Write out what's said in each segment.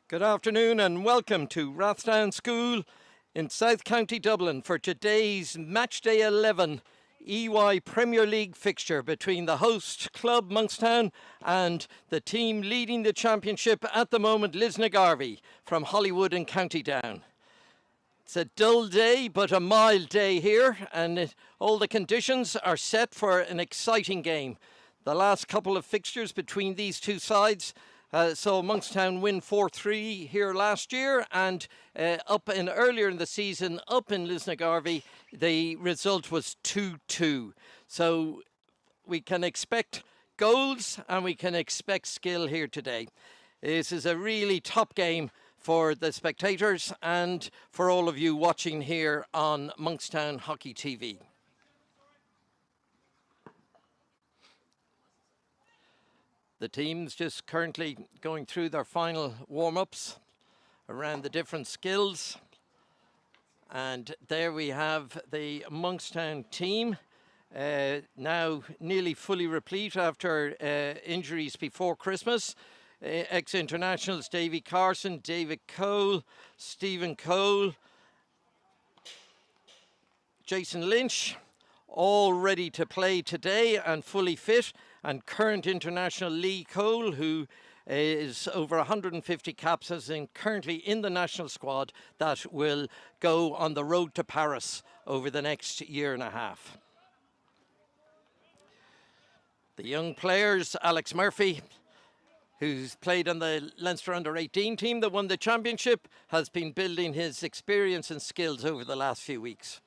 Good afternoon and welcome to Rathdown School in South County Dublin for today's Matchday 11 EY Premier League fixture between the host club Monkstown and the team leading the championship at the moment, Lisnagarvey from Hollywood in County Down. It's a dull day but a mild day here, and all the conditions are set for an exciting game. The last couple of fixtures between these two sides saw Monkstown win 4-3 here last year, and earlier in the season up in Lisnagarvey the result was 2-2. So we can expect goals and we can expect skill here today. This is a really top game for the spectators and for all of you watching here on Monkstown Hockey TV. The team's just currently going through their final warm-ups around the different skills. And there we have the Monkstown team, now nearly fully replete after injuries before Christmas. Ex-internationals Davy Carson, David Cole, Stephen Cole, Jason Lynch, all ready to play today and fully fit. And current international Lee Cole, who is over 150 caps, is currently in the national squad that will go on the road to Paris over the next year and a half. The young players, Alex Murphy, who's played on the Leinster Under-18 team that won the championship, has been building his experience and skills over the last few weeks.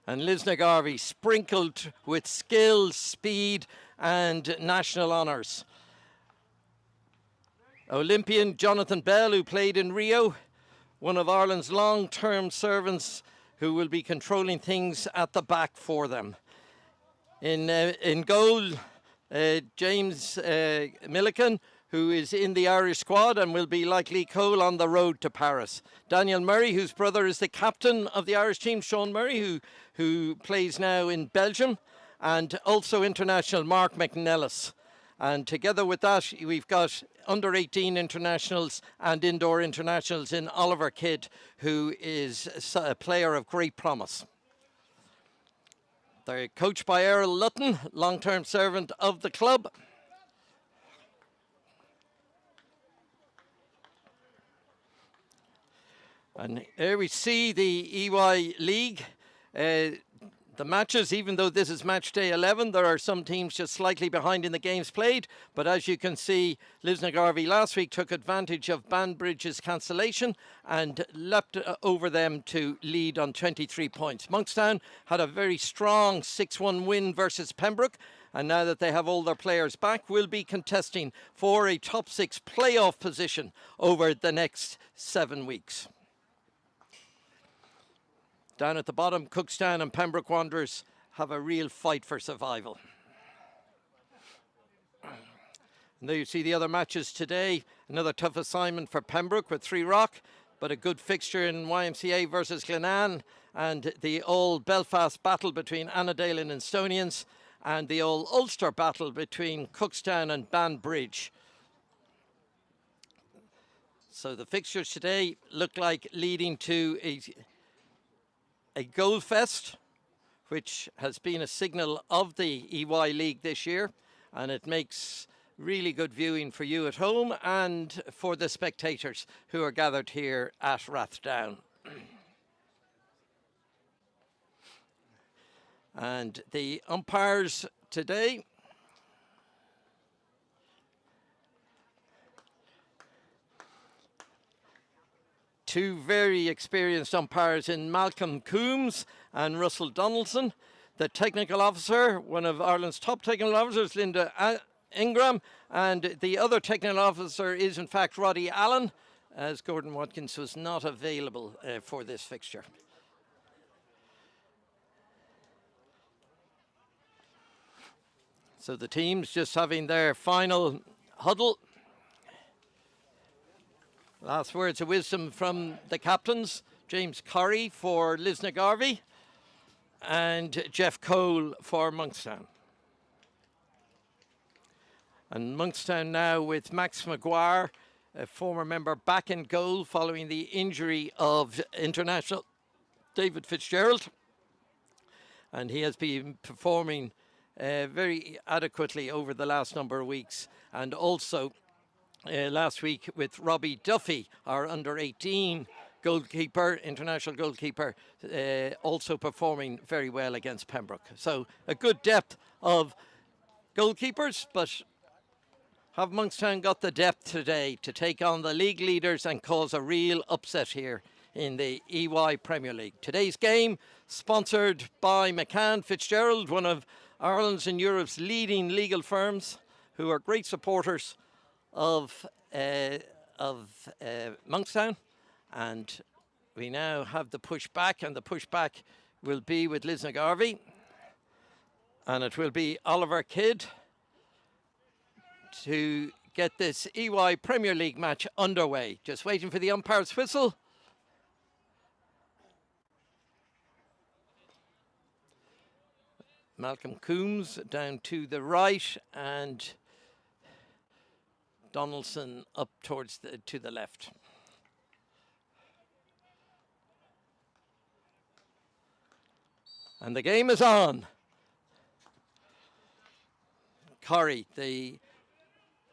And Lisnagarvey sprinkled with skill, speed and national honours. Olympian Jonathan Bell, who played in Rio, one of Ireland's long-term servants who will be controlling things at the back for them. In goal, James Milliken, who is in the Irish squad and will be, like Lee Cole, on the road to Paris. Daniel Murray, whose brother is the captain of the Irish team, Sean Murray, who plays now in Belgium, and also international Mark McNellis. And together with that, we've got under-18 internationals and indoor internationals in Oliver Kidd, who is a player of great promise. They're coached by Errol Lutton, long-term servant of the club. And here we see the EY League. The matches, even though this is match day 11, there are some teams just slightly behind in the games played. But as you can see, Lisnagarvey last week took advantage of Banbridge's cancellation and leapt over them to lead on 23 points. Monkstown had a very strong 6-1 win versus Pembroke. And now that they have all their players back, will be contesting for a top 6 playoff position over the next 7 weeks. Down at the bottom, Cookstown and Pembroke Wanderers have a real fight for survival. And there you see the other matches today. Another tough assignment for Pembroke with 3 Rock, but a good fixture in YMCA versus Glenanne, and the old Belfast battle between Annadale and Estonians, and the old Ulster battle between Cookstown and Banbridge. So the fixtures today look like leading to a goal fest, which has been a signal of the EY League this year, and it makes really good viewing for you at home and for the spectators who are gathered here at Rathdown. And the umpires today, two very experienced umpires in Malcolm Coombs and Russell Donaldson. The technical officer, one of Ireland's top technical officers, Linda Ingram, and the other technical officer is in fact Roddy Allen, as Gordon Watkins was not available for this fixture. So the teams just having their final huddle. Last words of wisdom from the captains, James Corrie for Lisnagarvey and Jeff Cole for Monkstown. And Monkstown now with Max Maguire, a former member, back in goal following the injury of international David Fitzgerald. And he has been performing very adequately over the last number of weeks. And also last week with Robbie Duffy, our under-18 goalkeeper, international goalkeeper, also performing very well against Pembroke. So a good depth of goalkeepers, but have Monkstown got the depth today to take on the league leaders and cause a real upset here in the EY Premier League? Today's game sponsored by McCann Fitzgerald, one of Ireland's and Europe's leading legal firms, who are great supporters of Monkstown. And we now have the push back, and the push back will be with Lisnagarvey, and it will be Oliver Kidd to get this EY Premier League match underway. Just waiting for the umpire's whistle. Malcolm Coombs down to the right, and Donaldson up towards to the left. And the game is on. Corrie, the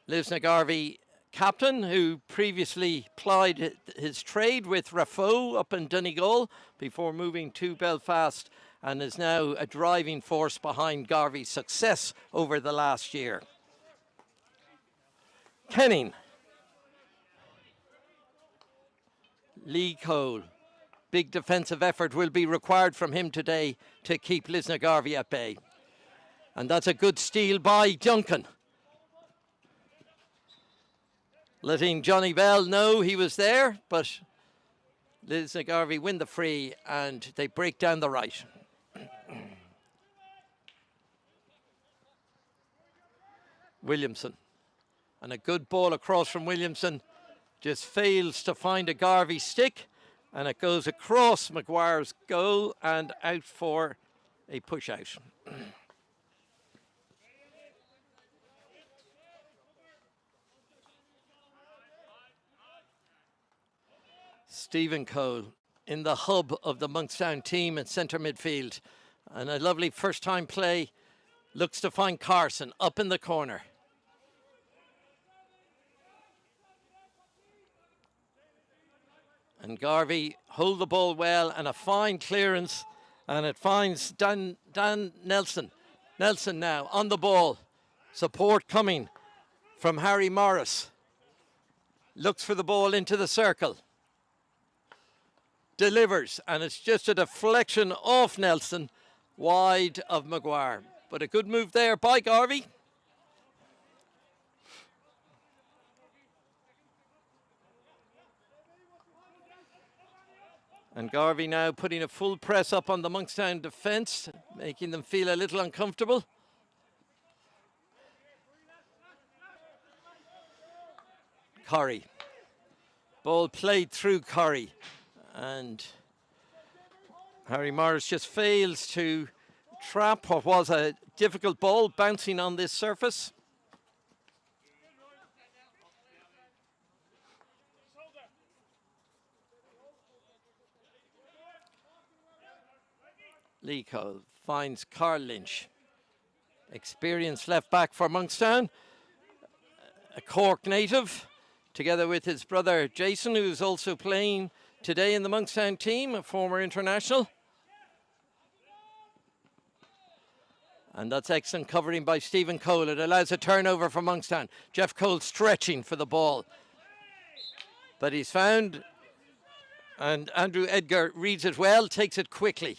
Lisnagarvey captain, who previously plied his trade with Raffo up in Donegal before moving to Belfast, and is now a driving force behind Garvey's success over the last year. Kenning. Lee Cole. Big defensive effort will be required from him today to keep Lisnagarvey at bay. And that's a good steal by Duncan, letting Johnny Bell know he was there, but Lisnagarvey win the free and they break down the right. Williamson. And a good ball across from Williamson. Just fails to find a Garvey stick. And it goes across Maguire's goal and out for a push out. Stephen Cole in the hub of the Monkstown team in centre midfield. And a lovely first time play. Looks to find Carson up in the corner. And Garvey hold the ball well, and a fine clearance, and it finds Dan Nelson. Nelson now on the ball. Support coming from Harry Morris. Looks for the ball into the circle. Delivers, and it's just a deflection off Nelson, wide of Maguire. But a good move there by Garvey. And Garvey now putting a full press up on the Monkstown defence, making them feel a little uncomfortable. Corrie. Ball played through Corrie. And Harry Morris just fails to trap what was a difficult ball bouncing on this surface. Lee Cole finds Carl Lynch. Experienced left back for Monkstown. A Cork native, together with his brother Jason, who's also playing today in the Monkstown team, a former international. And that's excellent covering by Stephen Cole. It allows a turnover for Monkstown. Jeff Cole stretching for the ball. But he's found, and Andrew Edgar reads it well, takes it quickly.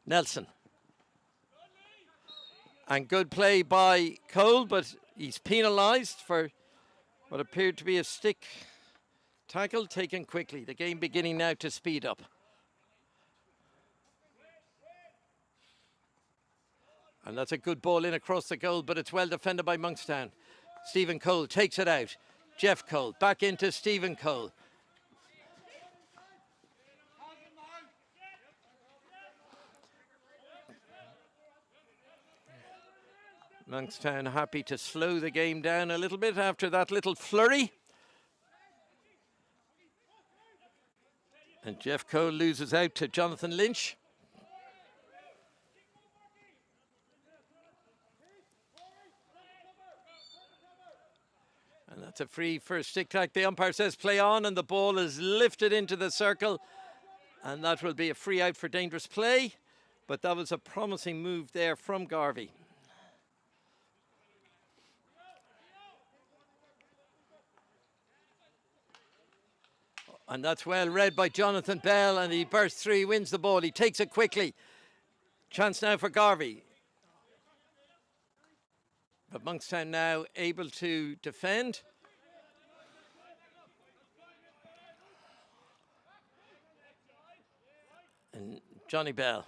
Nelson. And good play by Cole, but he's penalised for what appeared to be a stick tackle taken quickly. The game beginning now to speed up. And that's a good ball in across the goal, but it's well defended by Monkstown. Stephen Cole takes it out. Jeff Cole back into Stephen Cole. Monkstown happy to slow the game down a little bit after that little flurry. And Jeff Cole loses out to Jonathan Lynch. And that's a free for a stick tack. The umpire says play on, and the ball is lifted into the circle. And that will be a free out for dangerous play. But that was a promising move there from Garvey. And that's well read by Jonathan Bell, and he bursts through, he wins the ball, he takes it quickly. Chance now for Garvey. But Monkstown now able to defend. And Johnny Bell.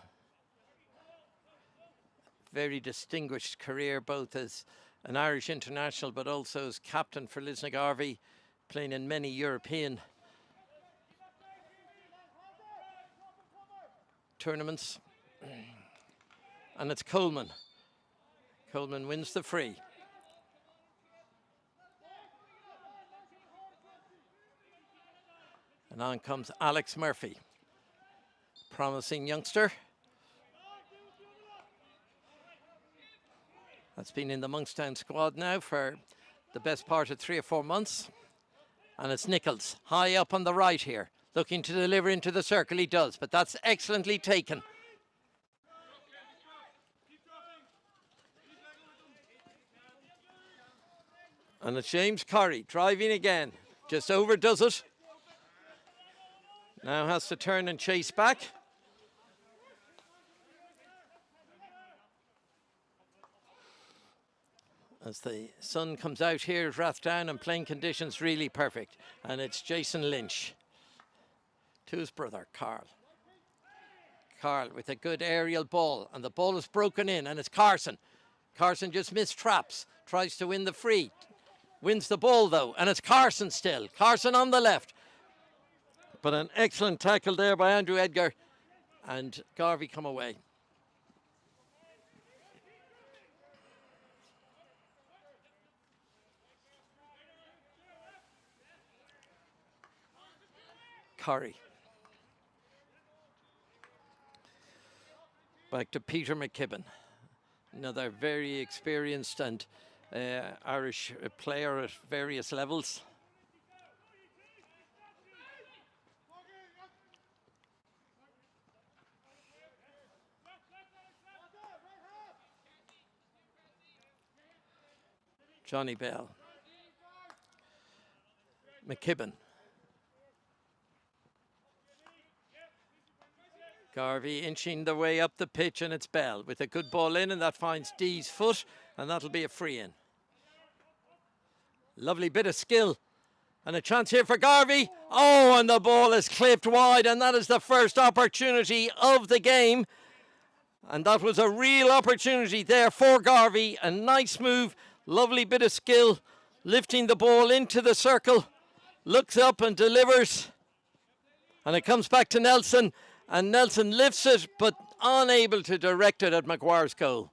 Very distinguished career, both as an Irish international, but also as captain for Lisnagarvey, playing in many European tournaments. And it's Coleman. Coleman wins the free. And on comes Alex Murphy. Promising youngster. That's been in the Monkstown squad now for the best part of 3 or 4 months. And it's Nichols, high up on the right here, looking to deliver into the circle. He does, but that's excellently taken. And it's James Corrie driving again, just overdoes it. Now has to turn and chase back. As the sun comes out here at Rathdown and playing conditions really perfect. And it's Jason Lynch to his brother, Carl. Carl with a good aerial ball, and the ball is broken in, and it's Carson. Carson just missed traps, tries to win the free. Wins the ball though, and it's Carson still. Carson on the left. But an excellent tackle there by Andrew Edgar, and Garvey come away. Corrie. Back to Peter McKibben. Another very experienced and Irish player at various levels. Johnny Bell. McKibben. Garvey inching the way up the pitch, and it's Bell with a good ball in, and that finds Dee's foot, and that'll be a free in. Lovely bit of skill, and a chance here for Garvey. Oh, and the ball is clipped wide, and that is the first opportunity of the game. And that was a real opportunity there for Garvey. A nice move, lovely bit of skill, lifting the ball into the circle, looks up and delivers. And it comes back to Nelson. And Nelson lifts it, but unable to direct it at Maguire's goal.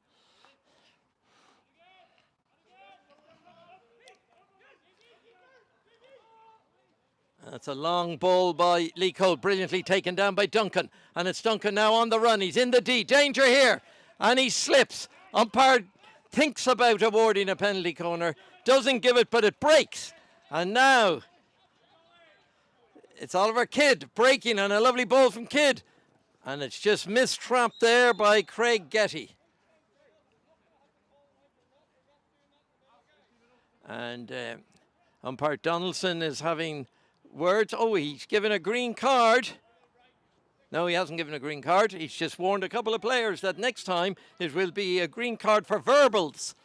That's a long ball by Lee Cole, brilliantly taken down by Duncan. And it's Duncan now on the run. He's in the D. Danger here. And he slips. Umpire thinks about awarding a penalty corner. Doesn't give it, but it breaks. And now it's Oliver Kidd breaking, on a lovely ball from Kidd. And it's just mistrapped there by Craig Getty. And umpire Donaldson is having words. Oh, he's given a green card. No, he hasn't given a green card. He's just warned a couple of players that next time it will be a green card for verbals.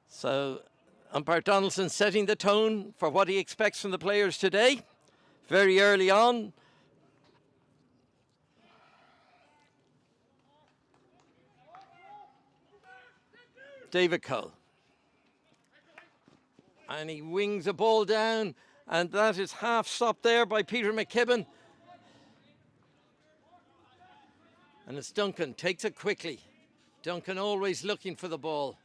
So umpire Donaldson setting the tone for what he expects from the players today. Very early on. David Cole. And he wings a ball down, and that is half stopped there by Peter McKibben. And it's Duncan, takes it quickly. Duncan always looking for the ball.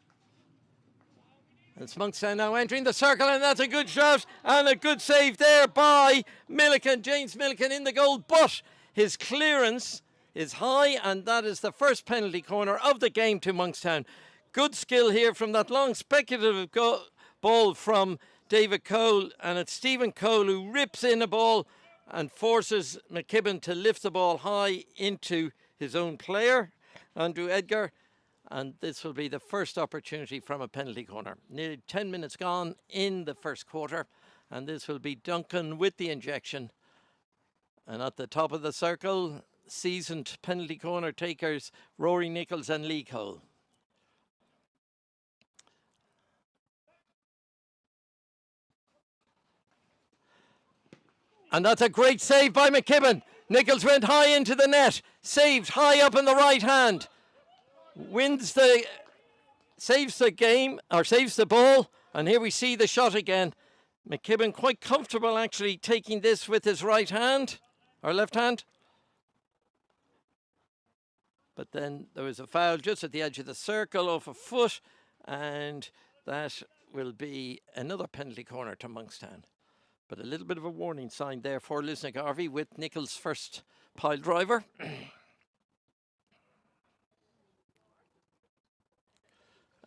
And it's Monkstown now entering the circle, and that's a good shot and a good save there by Milliken. James Milliken in the goal, but his clearance is high, and that is the first penalty corner of the game to Monkstown. Good skill here from that long speculative ball from David Cole, and it's Stephen Cole who rips in a ball and forces McKibben to lift the ball high into his own player, Andrew Edgar, and this will be the first opportunity from a penalty corner. Nearly 10 minutes gone in the first quarter, and this will be Duncan with the injection. And at the top of the circle, seasoned penalty corner takers Rory Nichols and Lee Cole. And that's a great save by McKibben. Nichols went high into the net, saved high up in the right hand. Saves the game, or saves the ball. And here we see the shot again. McKibben quite comfortable actually taking this with his right hand, or left hand. But then there was a foul just at the edge of the circle off a foot, and that will be another penalty corner to Monkstown. But a little bit of a warning sign there for Lisnagarvey with Nichols' first pile driver.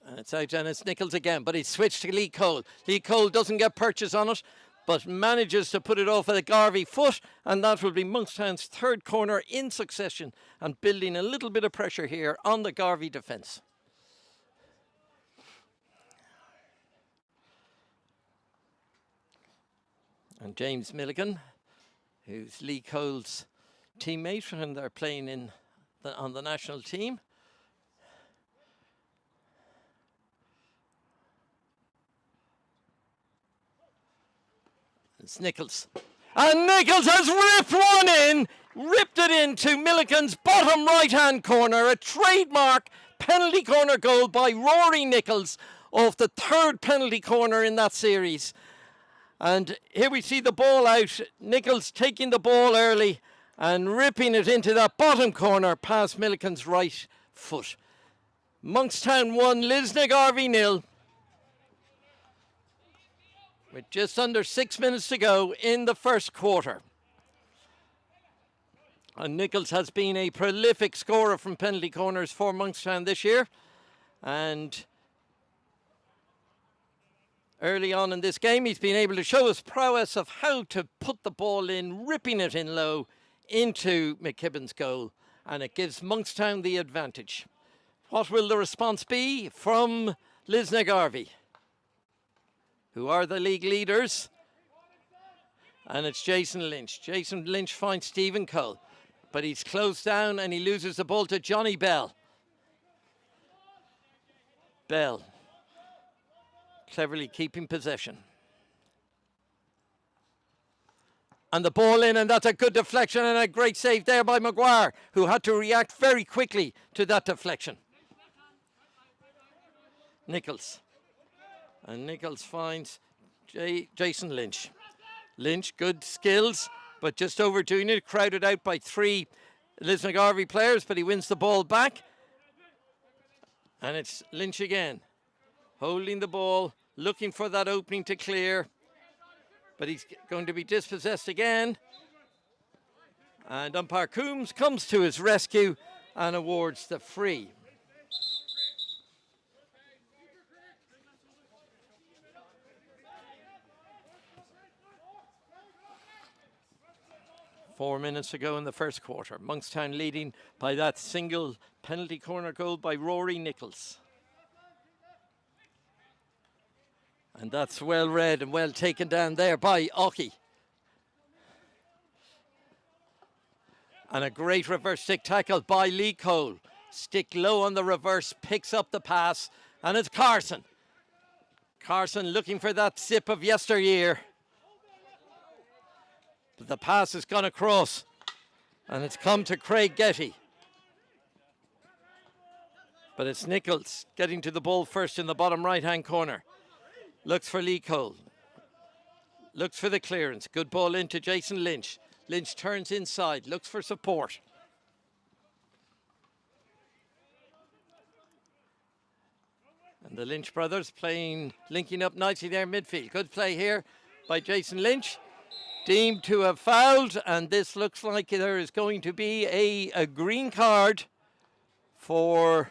And it's out, and it's Nichols again, but he's switched to Lee Cole. Lee Cole doesn't get purchase on it, but manages to put it off at a Garvey foot, and that will be Monkstown's third corner in succession, and building a little bit of pressure here on the Garvey defence. And James Milligan, who's Lee Cole's teammate, and they're playing on the national team. It's Nichols. And Nichols has ripped it into Milligan's bottom right-hand corner. A trademark penalty corner goal by Rory Nichols off the third penalty corner in that series. And here we see the ball out. Nichols taking the ball early and ripping it into that bottom corner past Milligan's right foot. Monkstown 1, Lisnagarvey 0. With just under 6 minutes to go in the first quarter. And Nichols has been a prolific scorer from penalty corners for Monkstown this year. And early on in this game, he's been able to show his prowess of how to put the ball in, ripping it in low into McKibben's goal. And it gives Monkstown the advantage. What will the response be from Lisnagarvey, who are the league leaders? And it's Jason Lynch. Jason Lynch finds Stephen Cole, but he's closed down and he loses the ball to Johnny Bell. Bell cleverly keeping possession. And the ball in, and that's a good deflection and a great save there by Maguire, who had to react very quickly to that deflection. Nichols. And Nichols finds Jason Lynch. Lynch, good skills, but just overdoing it. Crowded out by 3 Lisnagarvey players, but he wins the ball back. And it's Lynch again, holding the ball, looking for that opening to clear. But he's going to be dispossessed again. And umpire Coombs comes to his rescue and awards the free. Four minutes to go in the first quarter. Monkstown leading by that single penalty corner goal by Rory Nichols. And that's well read and well taken down there by Oki. And a great reverse stick tackle by Lee Cole. Stick low on the reverse, picks up the pass, and it's Carson. Carson looking for that zip of yesteryear. But the pass has gone across, and it's come to Craig Getty. But it's Nichols getting to the ball first in the bottom right-hand corner. Looks for Lee Cole. Looks for the clearance. Good ball into Jason Lynch. Lynch turns inside, looks for support. And the Lynch brothers linking up nicely there midfield. Good play here by Jason Lynch. Deemed to have fouled, and this looks like there is going to be a green card for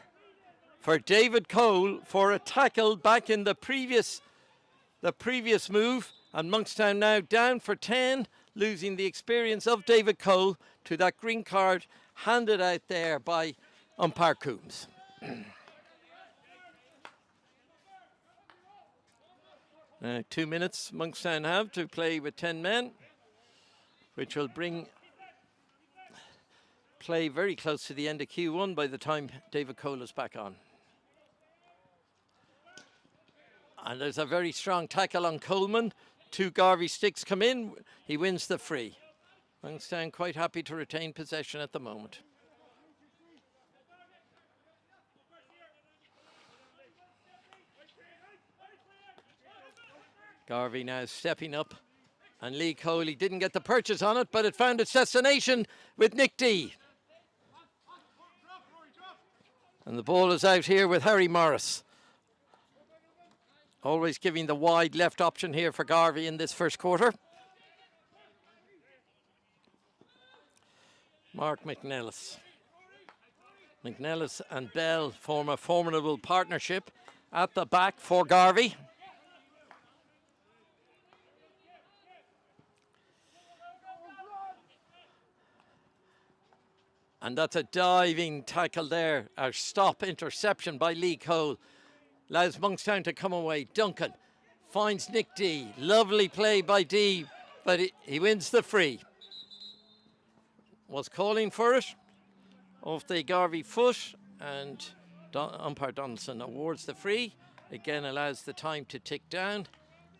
David Cole for a tackle back in the previous move. And Monkstown now down for 10, losing the experience of David Cole to that green card handed out there by umpire Coombs. 2 minutes Monkstown have to play with 10 men, which will bring play very close to the end of Q1 by the time David Cole is back on. And there's a very strong tackle on Coleman. 2 Garvey sticks come in. He wins the free. Monkstown quite happy to retain possession at the moment. Garvey now stepping up, and Lee Cole, he didn't get the purchase on it, but it found its destination with Nick D. And the ball is out here with Harry Morris. Always giving the wide left option here for Garvey in this first quarter. Mark McNellis. McNellis and Bell form a formidable partnership at the back for Garvey. And that's a diving tackle there. A stop interception by Lee Cole. Allows Monkstown to come away. Duncan finds Nick D. Lovely play by D, but he wins the free. Was calling for it off the Garvey foot, and umpire Donaldson awards the free. Again allows the time to tick down,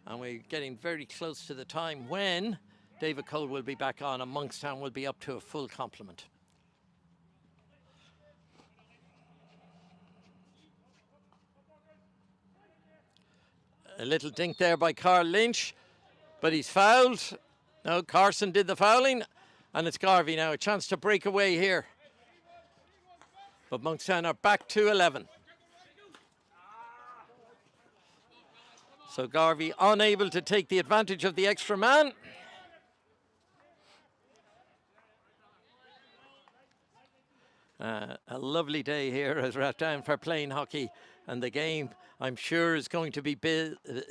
and we're getting very close to the time when David Cole will be back on and Monkstown will be up to a full complement. A little dink there by Carl Lynch, but he's fouled. No, Carson did the fouling, and it's Garvey now. A chance to break away here. But Monkstown are back to 11. So Garvey unable to take the advantage of the extra man. A lovely day here at Rathdown for playing hockey, and the game, I'm sure, is going to be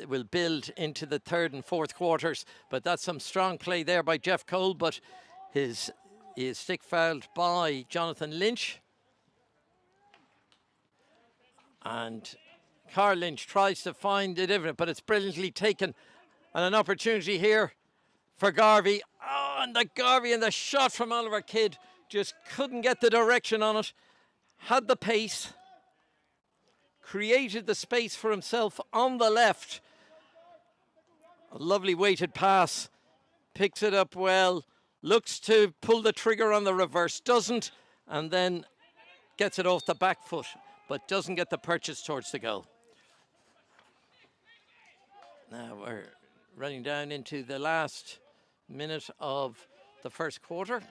will build into the third and fourth quarters. But that's some strong play there by Jeff Cole, but he is stick fouled by Jonathan Lynch. And Carl Lynch tries to find the difference, but it's brilliantly taken. And an opportunity here for Garvey. Oh, and the shot from Oliver Kidd just couldn't get the direction on it. Had the pace. Created the space for himself on the left. A lovely weighted pass. Picks it up well. Looks to pull the trigger on the reverse. Doesn't. And then gets it off the back foot, but doesn't get the purchase towards the goal. Now we're running down into the last minute of the first quarter.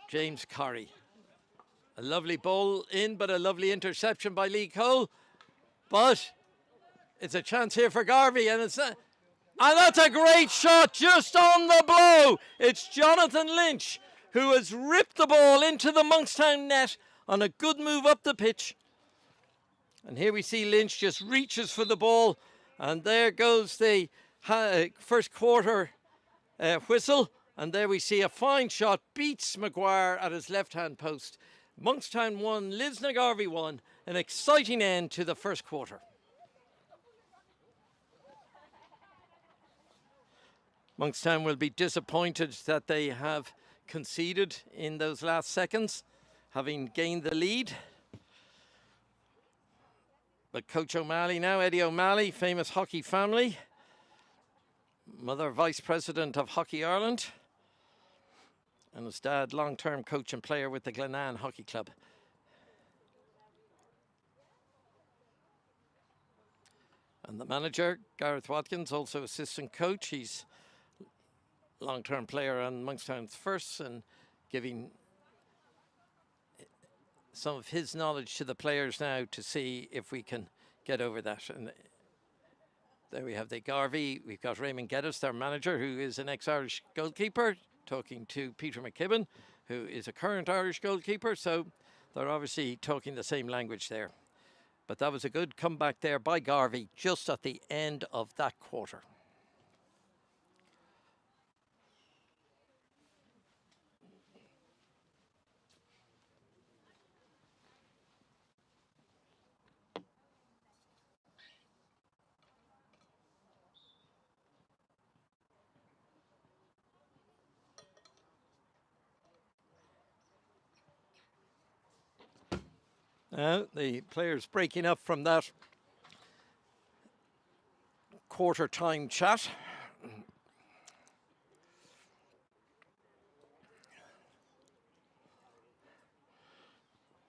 James Corrie. A lovely ball in, but a lovely interception by Lee Cole. But it's a chance here for Garvey, and that's a great shot just on the blow. It's Jonathan Lynch who has ripped the ball into the Monkstown net on a good move up the pitch. And here we see Lynch just reaches for the ball, and there goes the first quarter whistle. And there we see a fine shot, beats Maguire at his left-hand post. Monkstown 1, Lisnagarvey 1, an exciting end to the first quarter. Monkstown will be disappointed that they have conceded in those last seconds, having gained the lead. But Coach O'Malley now, Eddie O'Malley, famous hockey family, mother vice president of Hockey Ireland, and his dad, long-term coach and player with the Glenanne Hockey Club. And the manager, Gareth Watkins, also assistant coach. He's long-term player on Monkstown's first and giving some of his knowledge to the players now to see if we can get over that. And there we have the Garvey. We've got Raymond Geddes, their manager, who is an ex-Irish goalkeeper, talking to Peter McKibben, who is a current Irish goalkeeper. So they're obviously talking the same language there. But that was a good comeback there by Garvey just at the end of that quarter. Now the players breaking up from that quarter time chat.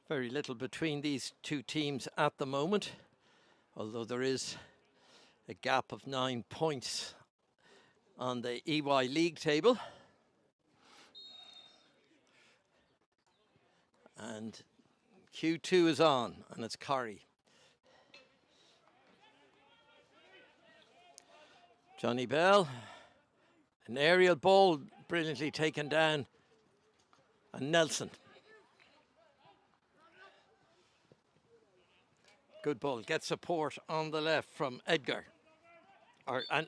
Very little between these two teams at the moment, although there is a gap of 9 points on the EY League table. And Q2 is on, and it's Corrie. Johnny Bell, an aerial ball brilliantly taken down, and Nelson. Good ball, gets support on the left from Edgar. And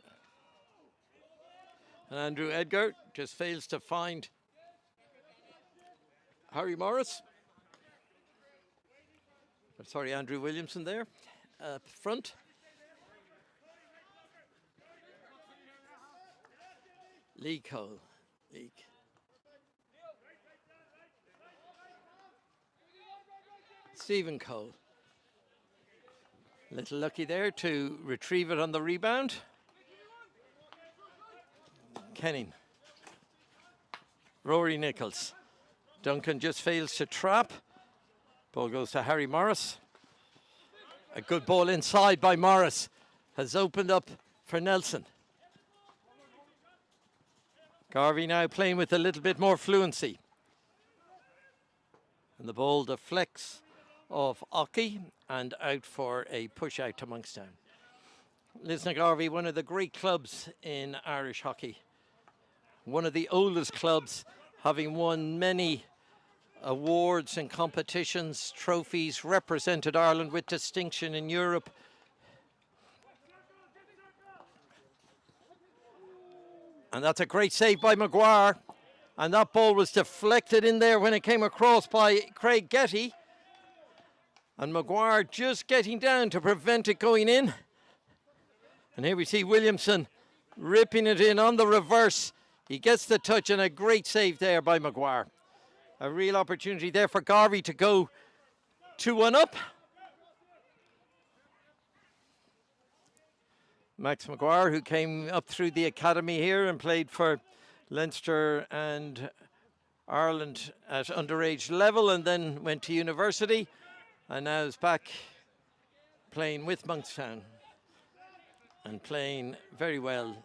Andrew Edgar just fails to find Harry Morris. Sorry, Andrew Williamson there up front. Lee Cole. Stephen Cole. Little lucky there to retrieve it on the rebound. Kenning. Rory Nichols. Duncan just fails to trap. Ball goes to Harry Morris. A good ball inside by Morris. Has opened up for Nelson. Garvey now playing with a little bit more fluency. And the ball deflects off Ockey and out for a push out to Monkstown. Lisnagarvey, one of the great clubs in Irish hockey. One of the oldest clubs, having won many awards and competitions, trophies, represented Ireland with distinction in Europe. And that's a great save by Maguire. And that ball was deflected in there when it came across by Craig Getty. And Maguire just getting down to prevent it going in. And here we see Williamson ripping it in on the reverse. He gets the touch and a great save there by Maguire. A real opportunity there for Garvey to go 2-1 up. Max Maguire, who came up through the academy here and played for Leinster and Ireland at underage level and then went to university and now is back playing with Monkstown and playing very well,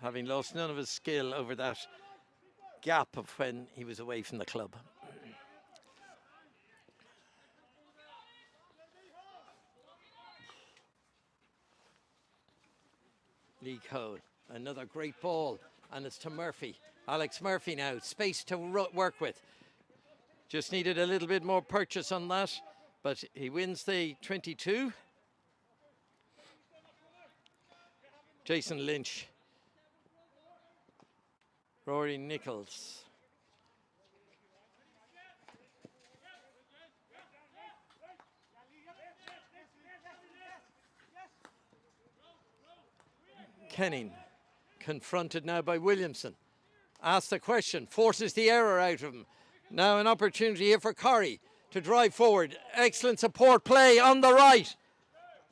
having lost none of his skill over that gap of when he was away from the club. Lee Cole, another great ball, and it's to Murphy. Alex Murphy now, space to work with. Just needed a little bit more purchase on that, but he wins the 22. Jason Lynch. Rory Nichols. Kenning, confronted now by Williamson. Asks the question, forces the error out of him. Now an opportunity here for Corrie to drive forward. Excellent support play on the right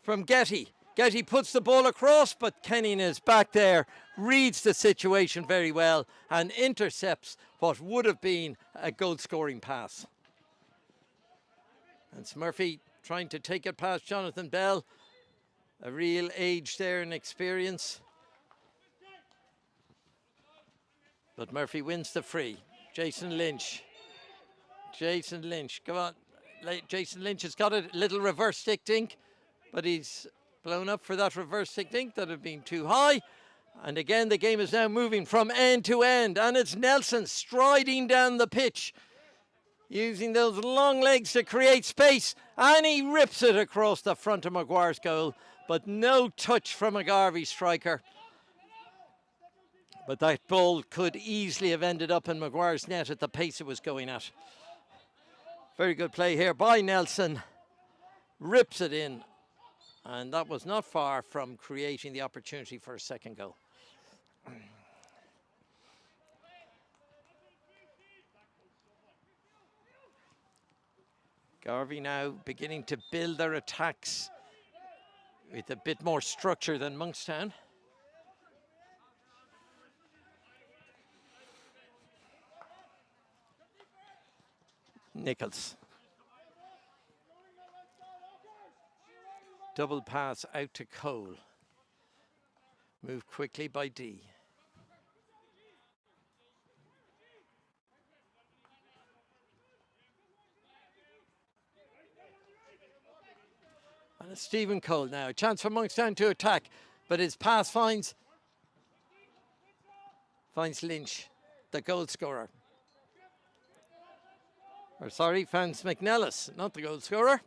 from Getty. Getty puts the ball across, but Kenning is back there, reads the situation very well and intercepts what would have been a goal-scoring pass. And it's Murphy trying to take it past Jonathan Bell. A real age there and experience. But Murphy wins the free. Jason Lynch. Jason Lynch, come on. Jason Lynch has got a little reverse stick dink, but he's blown up for that reverse stick dink that had been too high. And again, the game is now moving from end to end, and it's Nelson striding down the pitch, using those long legs to create space, and he rips it across the front of Maguire's goal, but no touch from a Garvey striker. But that ball could easily have ended up in Maguire's net at the pace it was going at. Very good play here by Nelson. Rips it in. And that was not far from creating the opportunity for a second goal. Garvey now beginning to build their attacks with a bit more structure than Monkstown. Nichols. Double pass out to Cole. Moved quickly by D. And it's Stephen Cole now. A chance for Monkstown to attack, but his pass finds Lynch, the goal scorer. Or sorry, finds McNellis, not the goal scorer.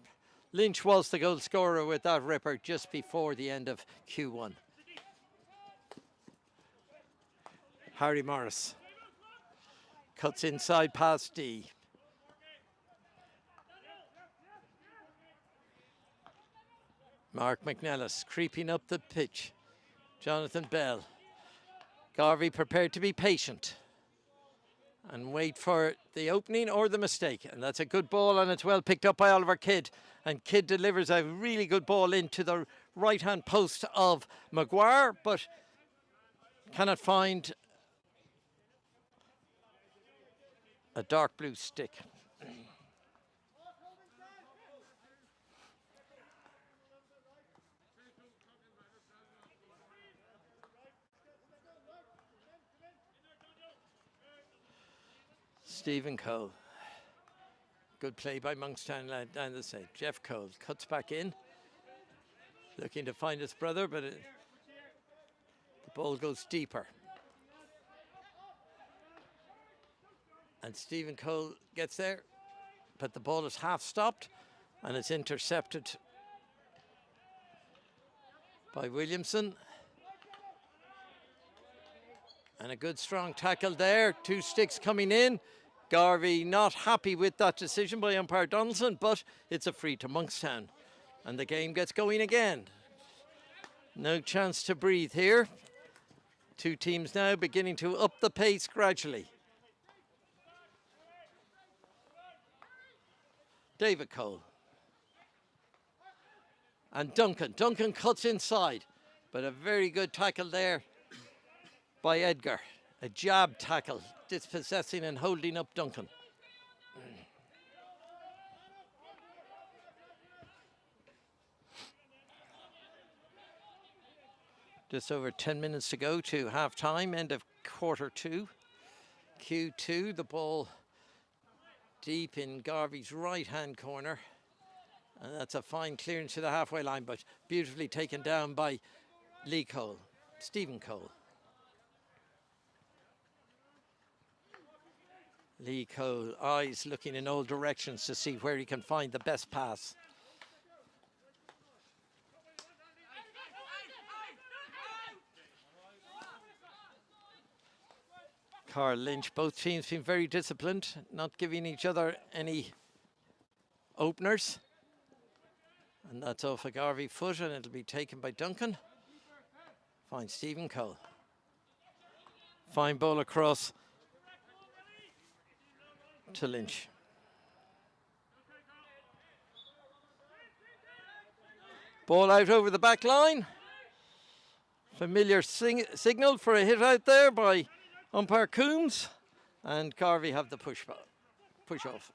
Lynch was the goal scorer with that ripper just before the end of Q1. Harry Morris cuts inside past D. Mark McNellis creeping up the pitch. Jonathan Bell. Garvey prepared to be patient and wait for the opening or the mistake. And that's a good ball, and it's well picked up by Oliver Kidd. And Kidd delivers a really good ball into the right-hand post of Maguire, but cannot find a dark blue stick. Stephen Cole. Good play by Monkstown down the side. Jeff Cole cuts back in. Looking to find his brother, but the ball goes deeper. And Stephen Cole gets there, but the ball is half stopped and it's intercepted by Williamson. And a good strong tackle there. Two sticks coming in. Garvey not happy with that decision by umpire Donaldson, but it's a free to Monkstown. And the game gets going again. No chance to breathe here. Two teams now beginning to up the pace gradually. David Cole. And Duncan. Duncan cuts inside, but a very good tackle there by Edgar. A jab tackle, dispossessing and holding up Duncan. Just over 10 minutes to go to half time, end of quarter two. Q2, the ball deep in Garvey's right-hand corner. And that's a fine clearance to the halfway line, but beautifully taken down by Lee Cole, Stephen Cole. Lee Cole, eyes looking in all directions to see where he can find the best pass. Carl Lynch, both teams being very disciplined, not giving each other any openers. And that's off a Garvey foot, and it'll be taken by Duncan. Fine, Stephen Cole. Fine ball across to Lynch. Ball out over the back line. Familiar signal for a hit out there by umpire Coombs, and Garvey have the push off.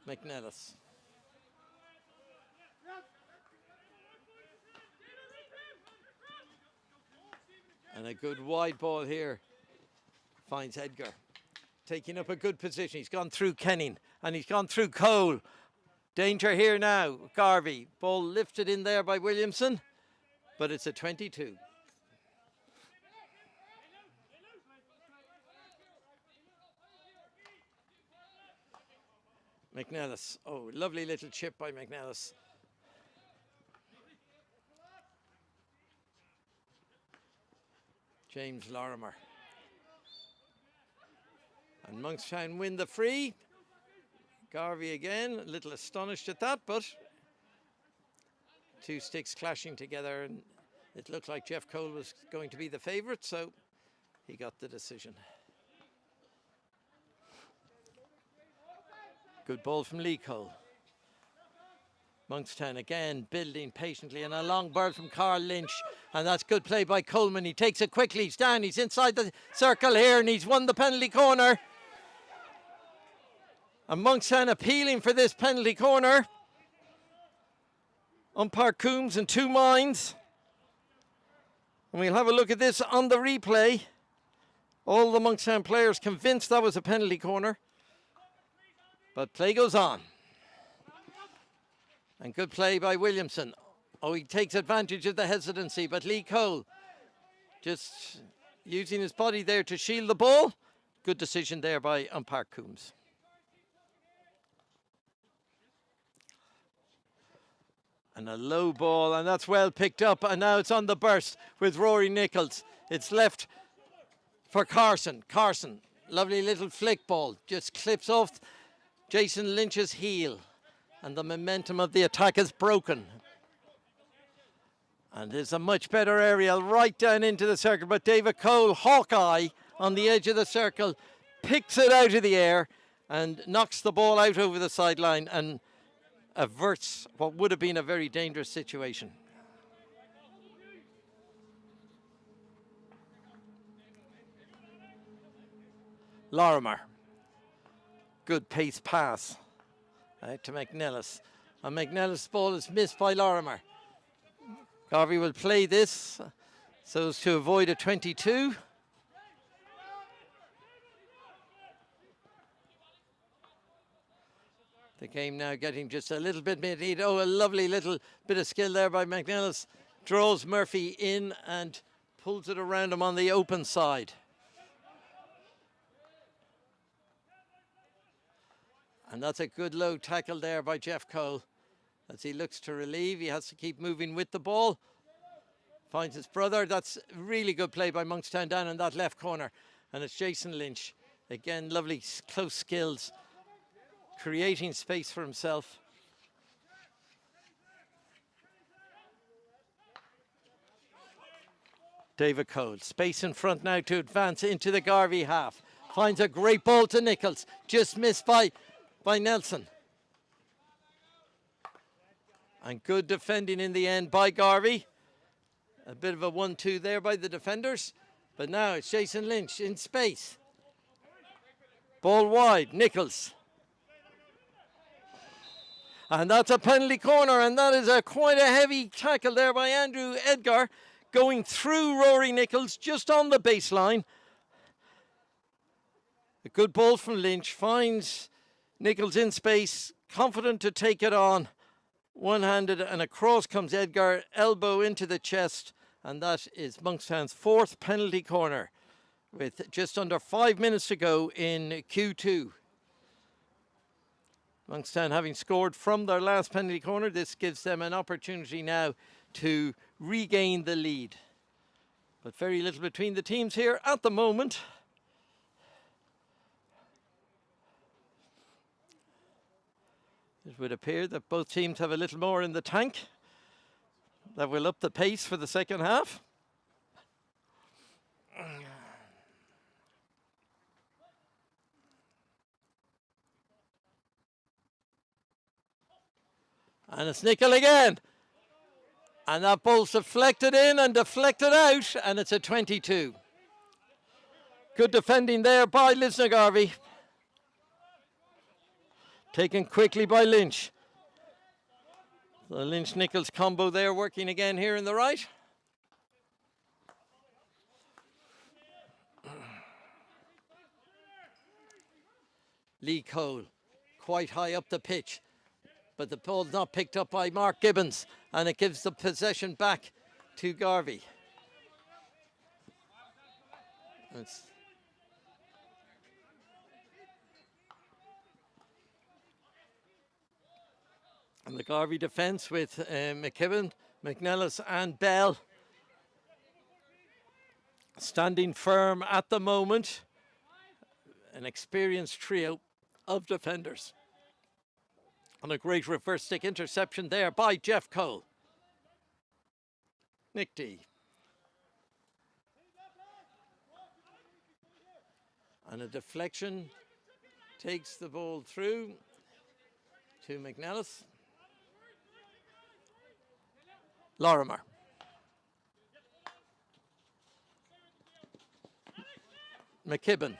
McNellis. And a good wide ball here Finds Edgar. Taking up a good position. He's gone through Kenning and he's gone through Cole. Danger here now. Garvey. Ball lifted in there by Williamson. But it's a 22. McNellis. Oh, lovely little chip by McNellis. James Lorimer. And Monkstown win the free. Garvey again, a little astonished at that, but two sticks clashing together, and it looked like Jeff Cole was going to be the favourite, so he got the decision. Good ball from Lee Cole. Monkstown again building patiently, and a long bird from Carl Lynch, and that's good play by Coleman. He takes it quickly, he's down, he's inside the circle here, and he's won the penalty corner. And Monkstown appealing for this penalty corner. Umpire Coombs in two minds. And we'll have a look at this on the replay. All the Monkstown players convinced that was a penalty corner. But play goes on. And good play by Williamson. Oh, he takes advantage of the hesitancy, but Lee Cole just using his body there to shield the ball. Good decision there by umpire Coombs. And a low ball, and that's well picked up, and now it's on the burst with Rory Nichols. It's left for Carson. Carson, lovely little flick ball, just clips off Jason Lynch's heel, and the momentum of the attack is broken. And there's a much better aerial right down into the circle, but David Cole, Hawkeye, on the edge of the circle, picks it out of the air and knocks the ball out over the sideline and averts what would have been a very dangerous situation. Lorimer. Good pace pass to McNellis. And McNellis' ball is missed by Lorimer. Garvey will play this so as to avoid a 22. The game now getting just a little bit mid-heat. Oh, a lovely little bit of skill there by McNellis. Draws Murphy in and pulls it around him on the open side. And that's a good low tackle there by Jeff Cole. As he looks to relieve, he has to keep moving with the ball. Finds his brother. That's really good play by Monkstown down in that left corner. And it's Jason Lynch. Again, lovely close skills, creating space for himself. David Cole, space in front now to advance into the Garvey half. Finds a great ball to Nichols, just missed by Nelson. And good defending in the end by Garvey. A bit of a 1-2 there by the defenders. But now it's Jason Lynch in space. Ball wide, Nichols. And that's a penalty corner, and that is quite a heavy tackle there by Andrew Edgar, going through Rory Nichols just on the baseline. A good ball from Lynch, finds Nichols in space, confident to take it on. One-handed, and across comes Edgar, elbow into the chest, and that is Monkstown's fourth penalty corner with just under 5 minutes to go in Q2. Monkstown having scored from their last penalty corner, this gives them an opportunity now to regain the lead. But very little between the teams here at the moment. It would appear that both teams have a little more in the tank that will up the pace for the second half. And it's Nicholl again. And that ball's deflected in and deflected out, and it's a 22. Good defending there by Lisnagarvey. Taken quickly by Lynch. The Lynch-Nichols combo there working again here in the right. Lee Cole, quite high up the pitch. But the ball's not picked up by Mark Gibbons, and it gives the possession back to Garvey. And the Garvey defence with McKibben, McNellis and Bell standing firm at the moment. An experienced trio of defenders. And a great reverse stick interception there by Jeff Cole. Nick D. And a deflection takes the ball through to McNellis. Lorimer. McKibben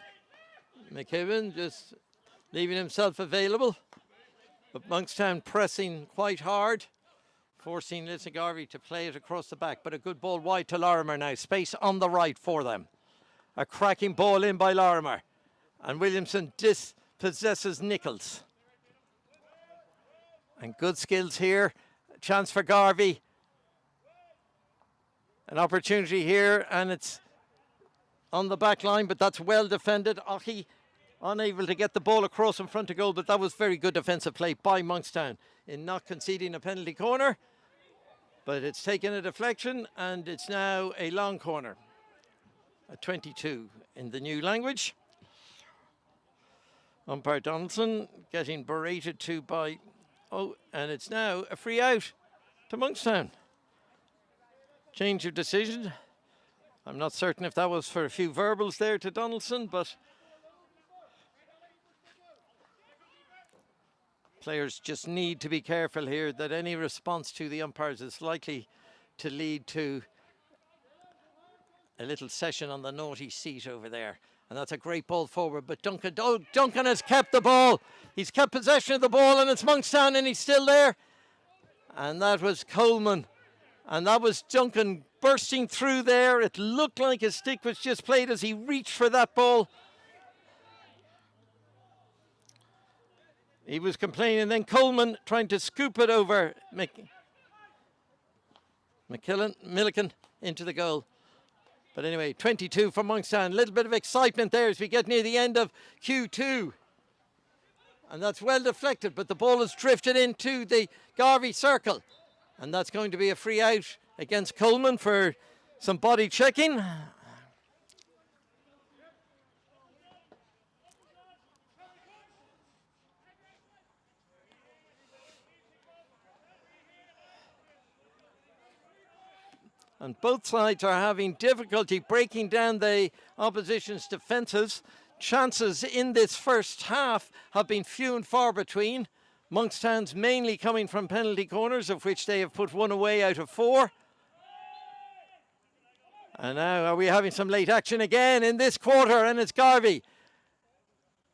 just leaving himself available. But Monkstown pressing quite hard, forcing Lisnagarvey to play it across the back. But a good ball wide to Lorimer now. Space on the right for them. A cracking ball in by Lorimer. And Williamson dispossesses Nichols. And good skills here. A chance for Garvey. An opportunity here, and it's on the back line, but that's well defended. Ochi unable to get the ball across in front of goal, but that was very good defensive play by Monkstown in not conceding a penalty corner. But it's taken a deflection, and it's now a long corner. A 22 in the new language. Umpire Donaldson getting berated to by... Oh, and it's now a free out to Monkstown. Change of decision. I'm not certain if that was for a few verbals there to Donaldson, but players just need to be careful here that any response to the umpires is likely to lead to a little session on the naughty seat over there. And that's a great ball forward, but Duncan has kept the ball. He's kept possession of the ball, and it's Monkstown, and he's still there. And that was Coleman. And that was Duncan bursting through there. It looked like his stick was just played as he reached for that ball. He was complaining, and then Coleman trying to scoop it over Milliken into the goal. But anyway, 22 for Monkstown. A little bit of excitement there as we get near the end of Q2. And that's well deflected, but the ball has drifted into the Garvey circle. And that's going to be a free out against Coleman for some body checking. And both sides are having difficulty breaking down the opposition's defences. Chances in this first half have been few and far between. Monkstown's mainly coming from penalty corners, of which they have put one away out of 4. And now are we having some late action again in this quarter, and it's Garvey.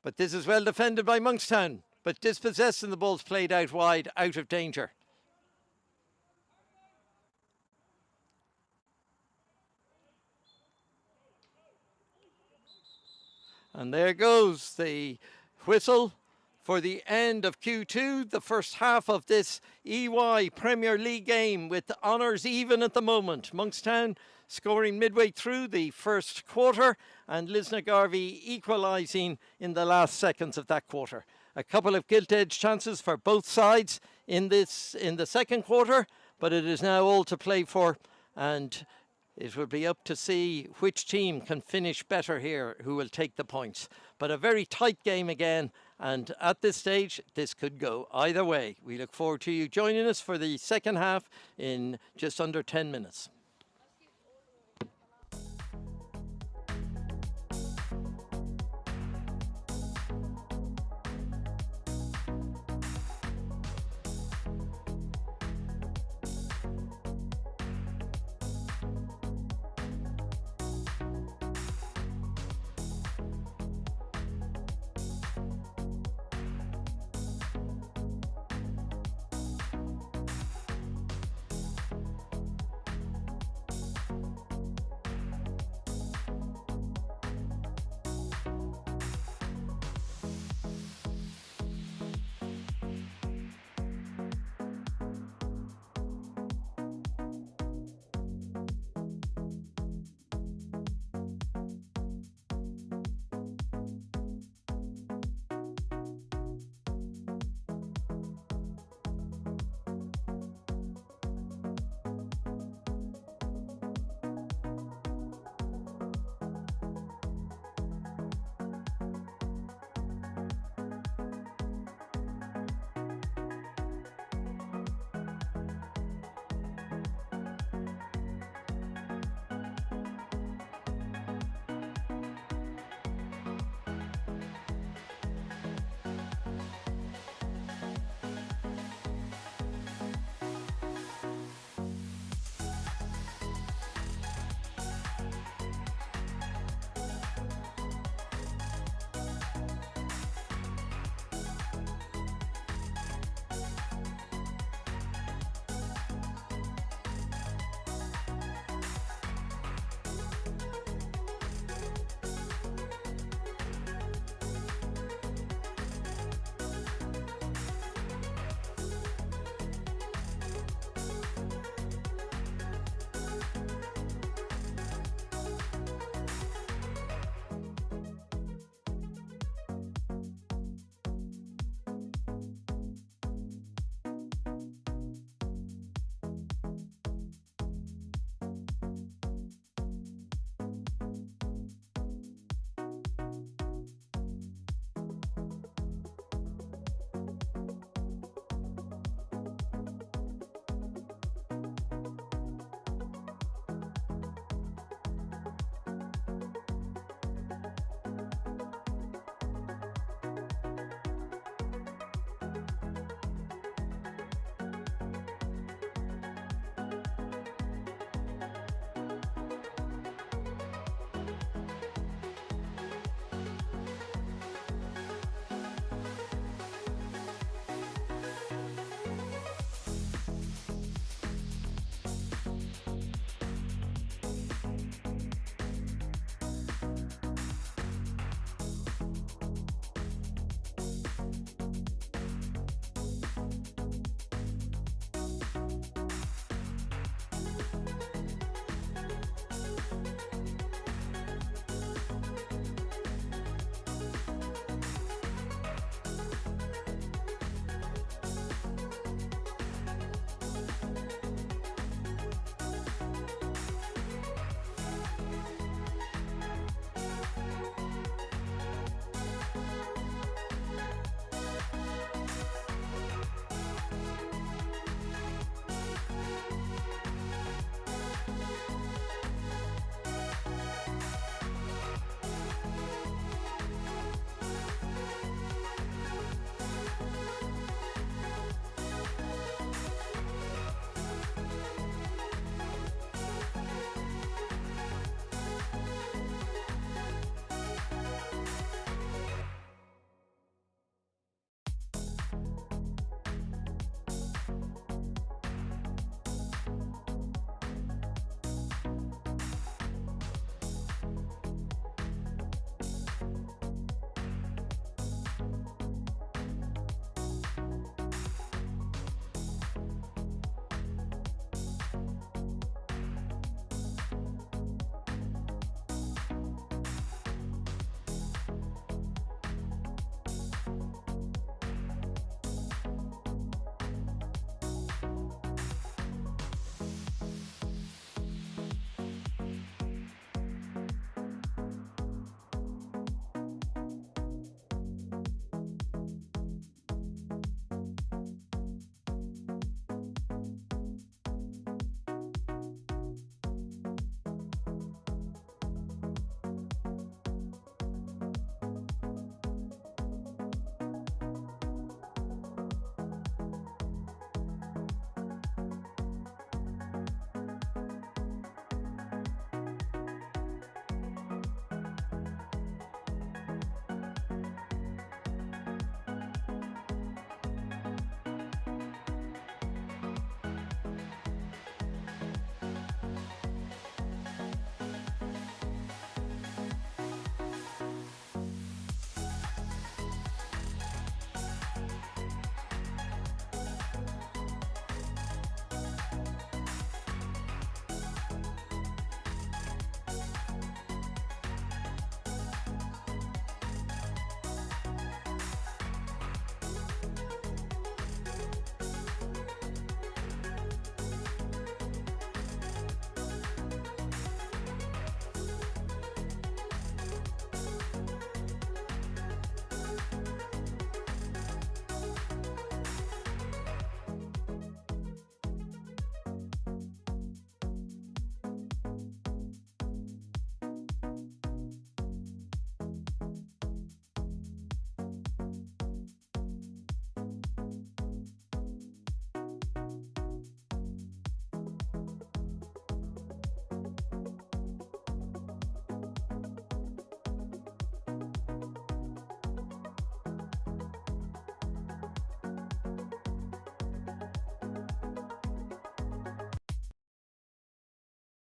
But this is well defended by Monkstown, but dispossessed, and the ball's played out wide, out of danger. And there goes the whistle for the end of Q2, the first half of this EY Premier League game, with the honours even at the moment. Monkstown scoring midway through the first quarter, and Lisnagarvey equalising in the last seconds of that quarter. A couple of gilt-edged chances for both sides in the second quarter, but it is now all to play for, and it will be up to see which team can finish better here, who will take the points. But a very tight game again, and at this stage, this could go either way. We look forward to you joining us for the second half in just under 10 minutes.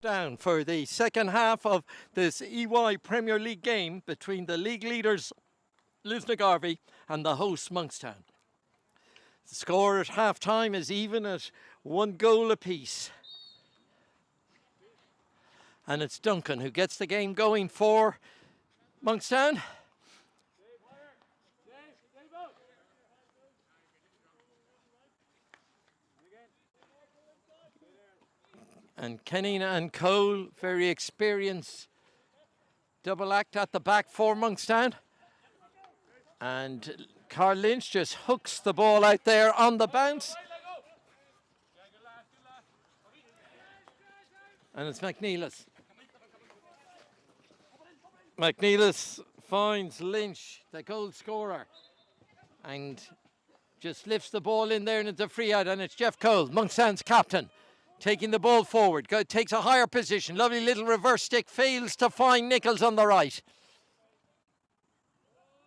Down for the second half of this EY Premier League game between the league leaders Lisnagarvey and the hosts Monkstown. The score at half time is even at 1 goal apiece. And it's Duncan who gets the game going for Monkstown. And Kenny and Cole, very experienced double act at the back for Monkstown. And Carl Lynch just hooks the ball out there on the bounce. And it's McNeilis. McNeilis finds Lynch, the goal scorer, and just lifts the ball in there, and it's a free out, and it's Jeff Cole, Monkstown's captain, taking the ball forward. Takes a higher position. Lovely little reverse stick. Fails to find Nichols on the right.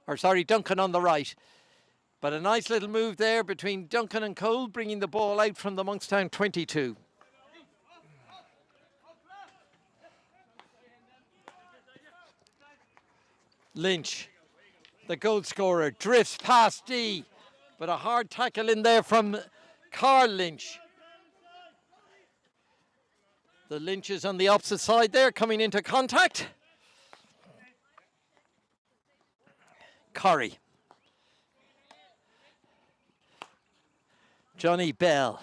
Or sorry, Duncan on the right. But a nice little move there between Duncan and Cole, bringing the ball out from the Monkstown 22. Lynch, the goal scorer, drifts past D, but a hard tackle in there from Carl Lynch. The Lynch is on the opposite side there, coming into contact. Corrie. Johnny Bell.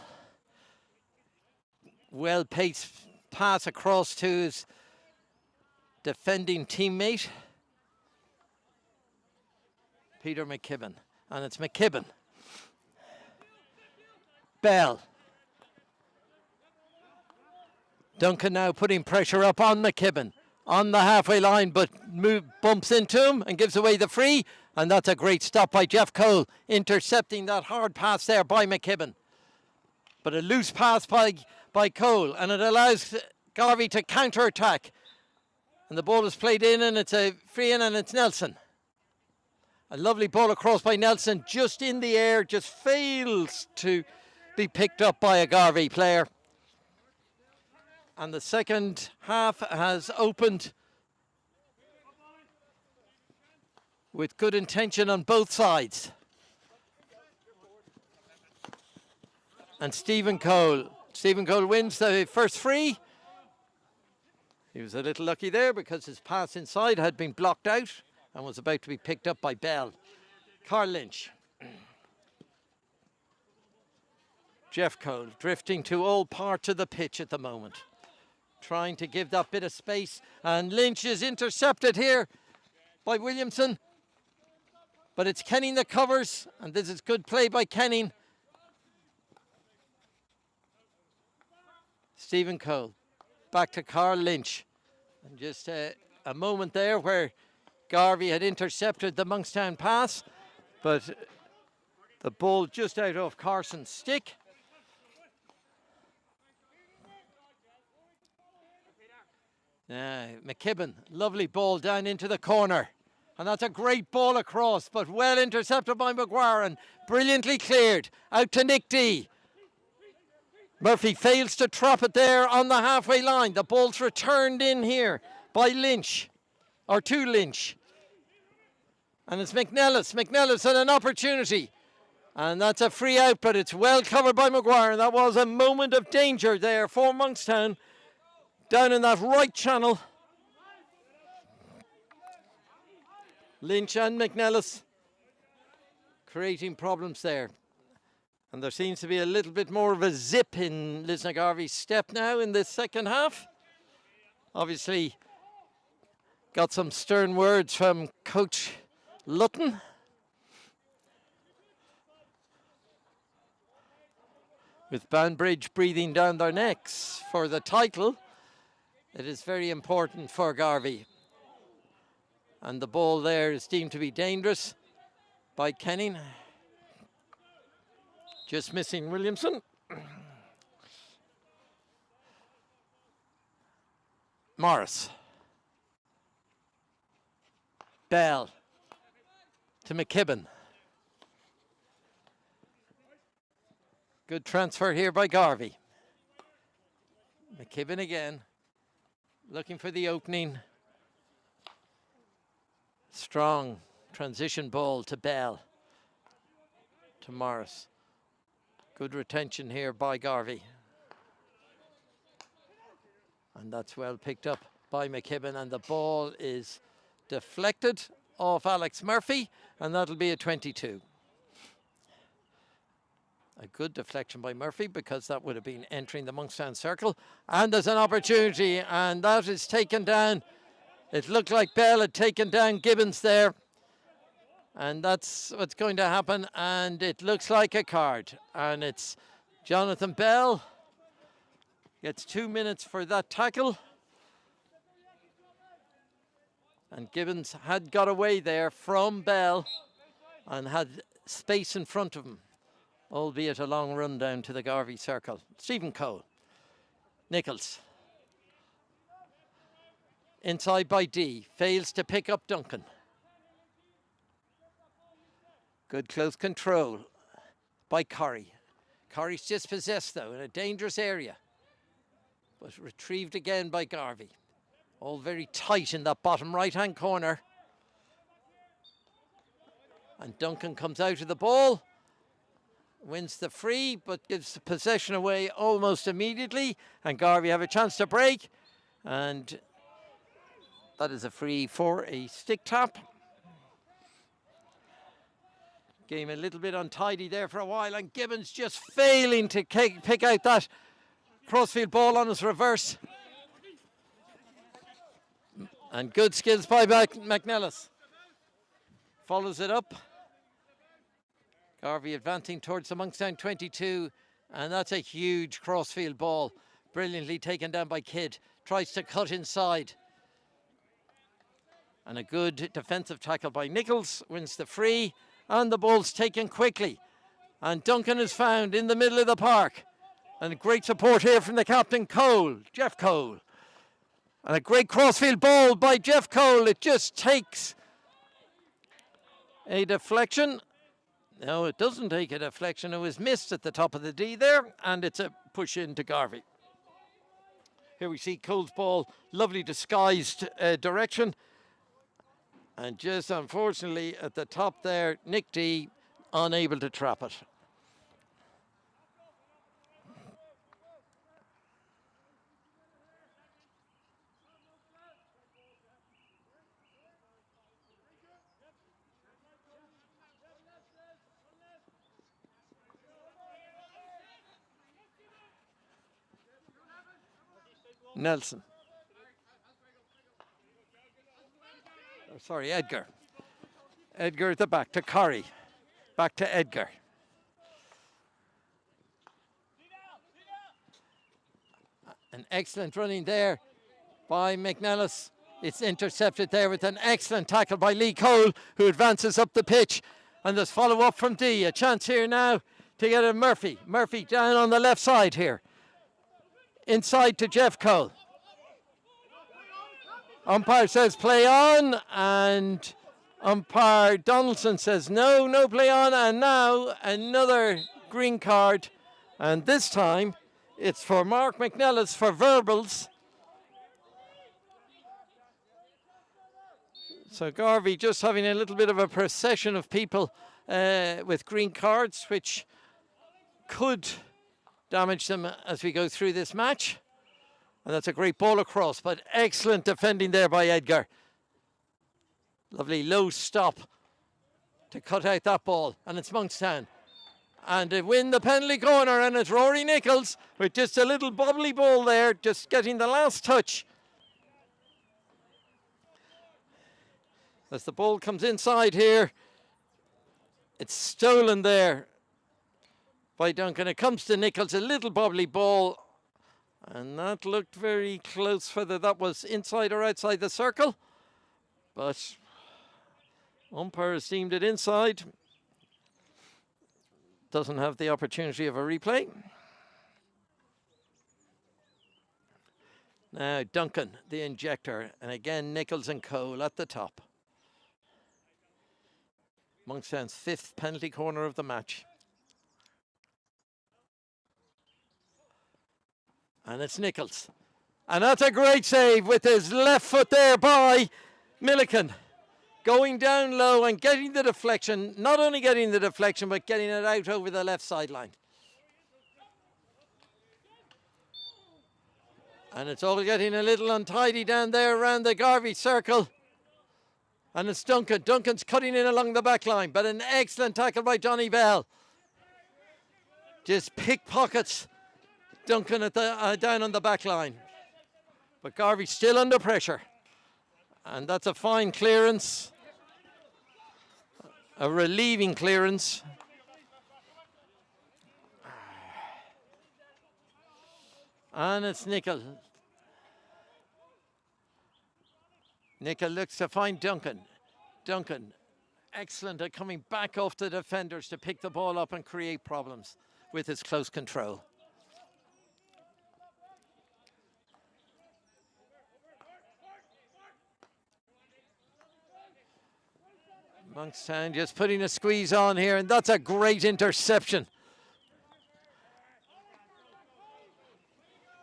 Well-paced pass across to his defending teammate, Peter McKibben. And it's McKibben. Bell. Duncan now putting pressure up on McKibben on the halfway line, but bumps into him and gives away the free. And that's a great stop by Jeff Cole, intercepting that hard pass there by McKibben. But a loose pass by Cole, and it allows Garvey to counter-attack. And the ball is played in, and it's a free in, and it's Nelson. A lovely ball across by Nelson, just in the air, just fails to be picked up by a Garvey player. And the second half has opened with good intention on both sides. And Stephen Cole wins the first free. He was a little lucky there because his pass inside had been blocked out and was about to be picked up by Bell. Carl Lynch. Jeff Cole drifting to all parts of the pitch at the moment, trying to give that bit of space, and Lynch is intercepted here by Williamson, but it's Kenning that covers, and this is good play by Kenning. Stephen Cole back to Carl Lynch, and just a moment there where Garvey had intercepted the Monkstown pass, but the ball just out of Carson's stick. McKibben, lovely ball down into the corner. And that's a great ball across, but well intercepted by Maguire and brilliantly cleared. Out to Nick D. Murphy fails to trap it there on the halfway line. The ball's returned in here by Lynch, or to Lynch. And it's McNellis. McNellis had an opportunity. And that's a free out, but it's well covered by Maguire. That was a moment of danger there for Monkstown, down in that right channel. Lynch and McNellis creating problems there. And there seems to be a little bit more of a zip in Lisnagarvey's step now in this second half. Obviously got some stern words from Coach Lutton. With Banbridge breathing down their necks for the title, it is very important for Garvey. And the ball there is deemed to be dangerous by Kenning. Just missing Williamson. Morris. Bell to McKibben. Good transfer here by Garvey. McKibben again. looking for the opening. Strong transition ball to Bell. To Morris. Good retention here by Garvey. And that's well picked up by McKibben, and the ball is deflected off Alex Murphy, and that'll be a 22. A good deflection by Murphy, because that would have been entering the Monkstown circle. And there's an opportunity, and that is taken down. It looked like Bell had taken down Gibbons there. And that's what's going to happen, and it looks like a card. And it's Jonathan Bell gets 2 minutes for that tackle. And Gibbons had got away there from Bell and had space in front of him, albeit a long run down to the Garvey circle. Stephen Cole. Nichols. Inside by D. Fails to pick up Duncan. Good close control by Corrie. Corrie's dispossessed though in a dangerous area, but retrieved again by Garvey. All very tight in that bottom right-hand corner. And Duncan comes out of the ball, wins the free, but gives the possession away almost immediately. And Garvey have a chance to break. And that is a free for a stick tap. Game a little bit untidy there for a while, and Gibbons just failing to pick out that crossfield ball on his reverse. And good skills by McNellis. Follows it up. Garvey advancing towards the Monkstown 22, and that's a huge crossfield ball. Brilliantly taken down by Kidd. Tries to cut inside. And a good defensive tackle by Nichols, wins the free. And the ball's taken quickly. And Duncan is found in the middle of the park. And great support here from the captain, Cole, Jeff Cole. And a great crossfield ball by Jeff Cole. It just takes a deflection. No, it doesn't take a deflection. It was missed at the top of the D there. And it's a push into Garvey. Here we see Cole's ball, lovely disguised direction. And just unfortunately at the top there, Nick D unable to trap it. Nelson. Sorry, Edgar. Edgar at the back to Corrie. Back to Edgar. An excellent running there by McNellis. It's intercepted there with an excellent tackle by Lee Cole, who advances up the pitch. And there's follow-up from D. A chance here now to get a Murphy. Murphy down on the left side here. Inside to Jeff Cole. Umpire says play on, and umpire Donaldson says no, no play on, and now another green card, and this time it's for Mark McNellis for verbals. So Garvey just having a little bit of a procession of people with green cards, which could damage them as we go through this match. And that's a great ball across, but excellent defending there by Edgar. Lovely low stop to cut out that ball, and it's Monkstown. And they win the penalty corner, and it's Rory Nichols with just a little bobbly ball there, just getting the last touch. As the ball comes inside here, it's stolen there by Duncan. It comes to Nichols, a little bobbly ball. And that looked very close, whether that was inside or outside the circle. But umpires deemed it inside. Doesn't have the opportunity of a replay. Now Duncan, the injector. And again, Nichols and Cole at the top. Monkstown's 5th penalty corner of the match. And it's Nichols. And that's a great save with his left foot there by Milliken. Going down low and getting the deflection. Not only getting the deflection, but getting it out over the left sideline. And it's all getting a little untidy down there around the Garvey circle. And it's Duncan. Duncan's cutting in along the back line, but an excellent tackle by Johnny Bell. Just pickpockets Duncan at the down on the back line. But Garvey still under pressure. And that's a fine clearance. A relieving clearance. And it's Nickel. Nickel looks to find Duncan. Duncan, excellent at coming back off the defenders to pick the ball up and create problems with his close control. Monkstown just putting a squeeze on here, and that's a great interception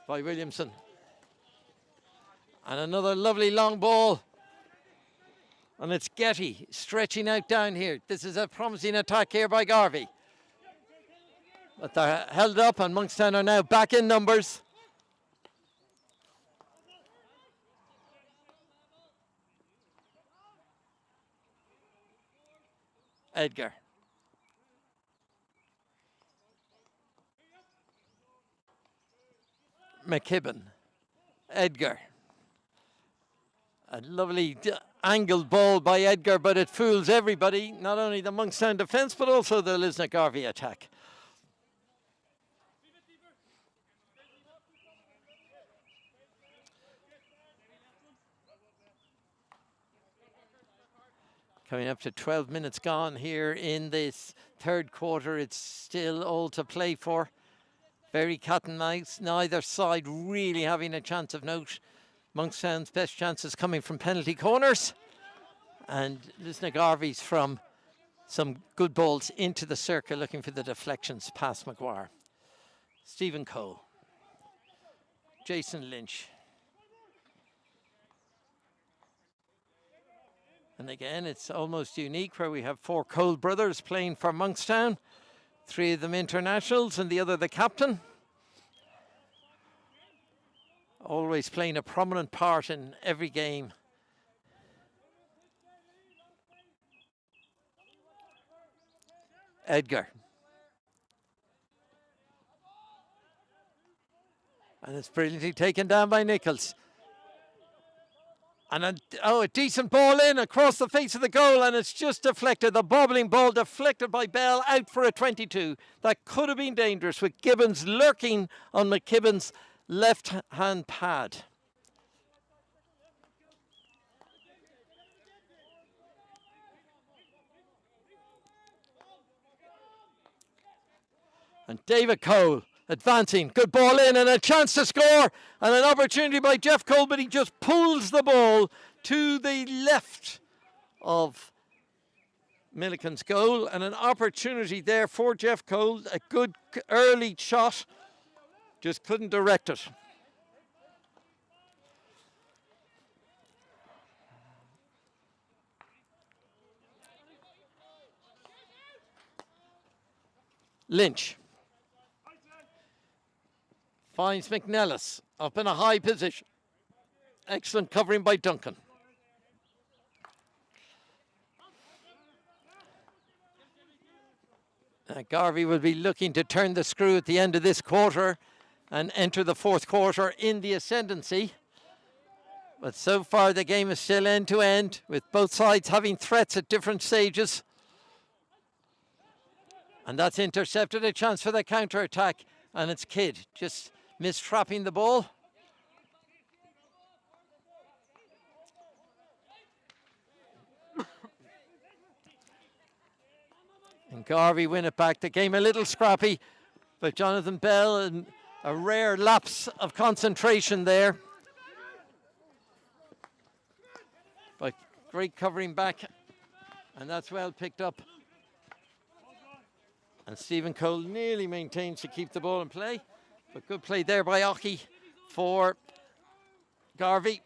by Williamson. And another lovely long ball. And it's Getty stretching out down here. This is a promising attack here by Garvey. But they're held up, and Monkstown are now back in numbers. Edgar. McKibben. Edgar. A lovely angled ball by Edgar, but it fools everybody, not only the Monkstown defence, but also the Lisnagarvey attack. Coming up to 12 minutes gone here in this third quarter. It's still all to play for. Very cat and mouse, neither side really having a chance of note. Monkstown's best chances coming from penalty corners, and Lisnagarvey's from some good balls into the circle looking for the deflections past Maguire. Stephen Cole. Jason Lynch. And again, it's almost unique where we have four Cole brothers playing for Monkstown. Three of them internationals and the other the captain. Always playing a prominent part in every game. Edgar. And it's brilliantly taken down by Nichols. And a decent ball in across the face of the goal, and it's just deflected. The bobbling ball deflected by Bell, out for a 22. That could have been dangerous with Gibbons lurking on McKibben's left-hand pad. And David Cole advancing, good ball in and a chance to score and an opportunity by Jeff Cole, but he just pulls the ball to the left of Milliken's goal, and an opportunity there for Jeff Cole. A good early shot, just couldn't direct it. Lynch finds McNellis up in a high position. Excellent covering by Duncan. Garvey will be looking to turn the screw at the end of this quarter and enter the fourth quarter in the ascendancy. But so far the game is still end to end, with both sides having threats at different stages. And that's intercepted, a chance for the counter-attack, and it's Kidd just mistrapping the ball. And Garvey win it back. The game a little scrappy, but Jonathan Bell, and a rare lapse of concentration there. But great covering back, and that's well picked up. And Stephen Cole nearly maintains to keep the ball in play, but good play there by Oki for Garvey.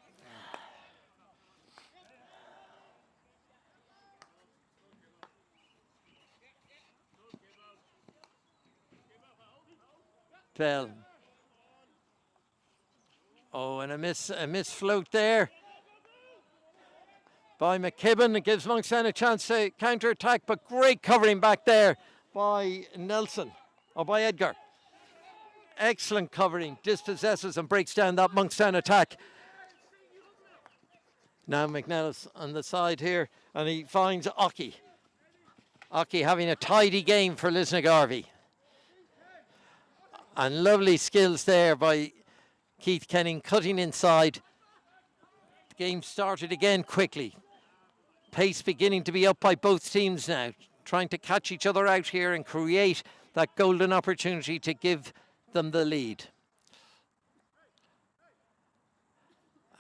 Bell. Oh, and a miss float there by McKibben. It gives Monkstown a chance to counter-attack, but great covering back there by Nelson, or by Edgar. Excellent covering, dispossesses and breaks down that Monkstown attack. Now McNellis on the side here, and he finds Ockey. Ockey having a tidy game for Lisnagarvey. And lovely skills there by Keith Kenning, cutting inside. The game started again quickly. Pace beginning to be up by both teams now, trying to catch each other out here and create that golden opportunity to give them the lead.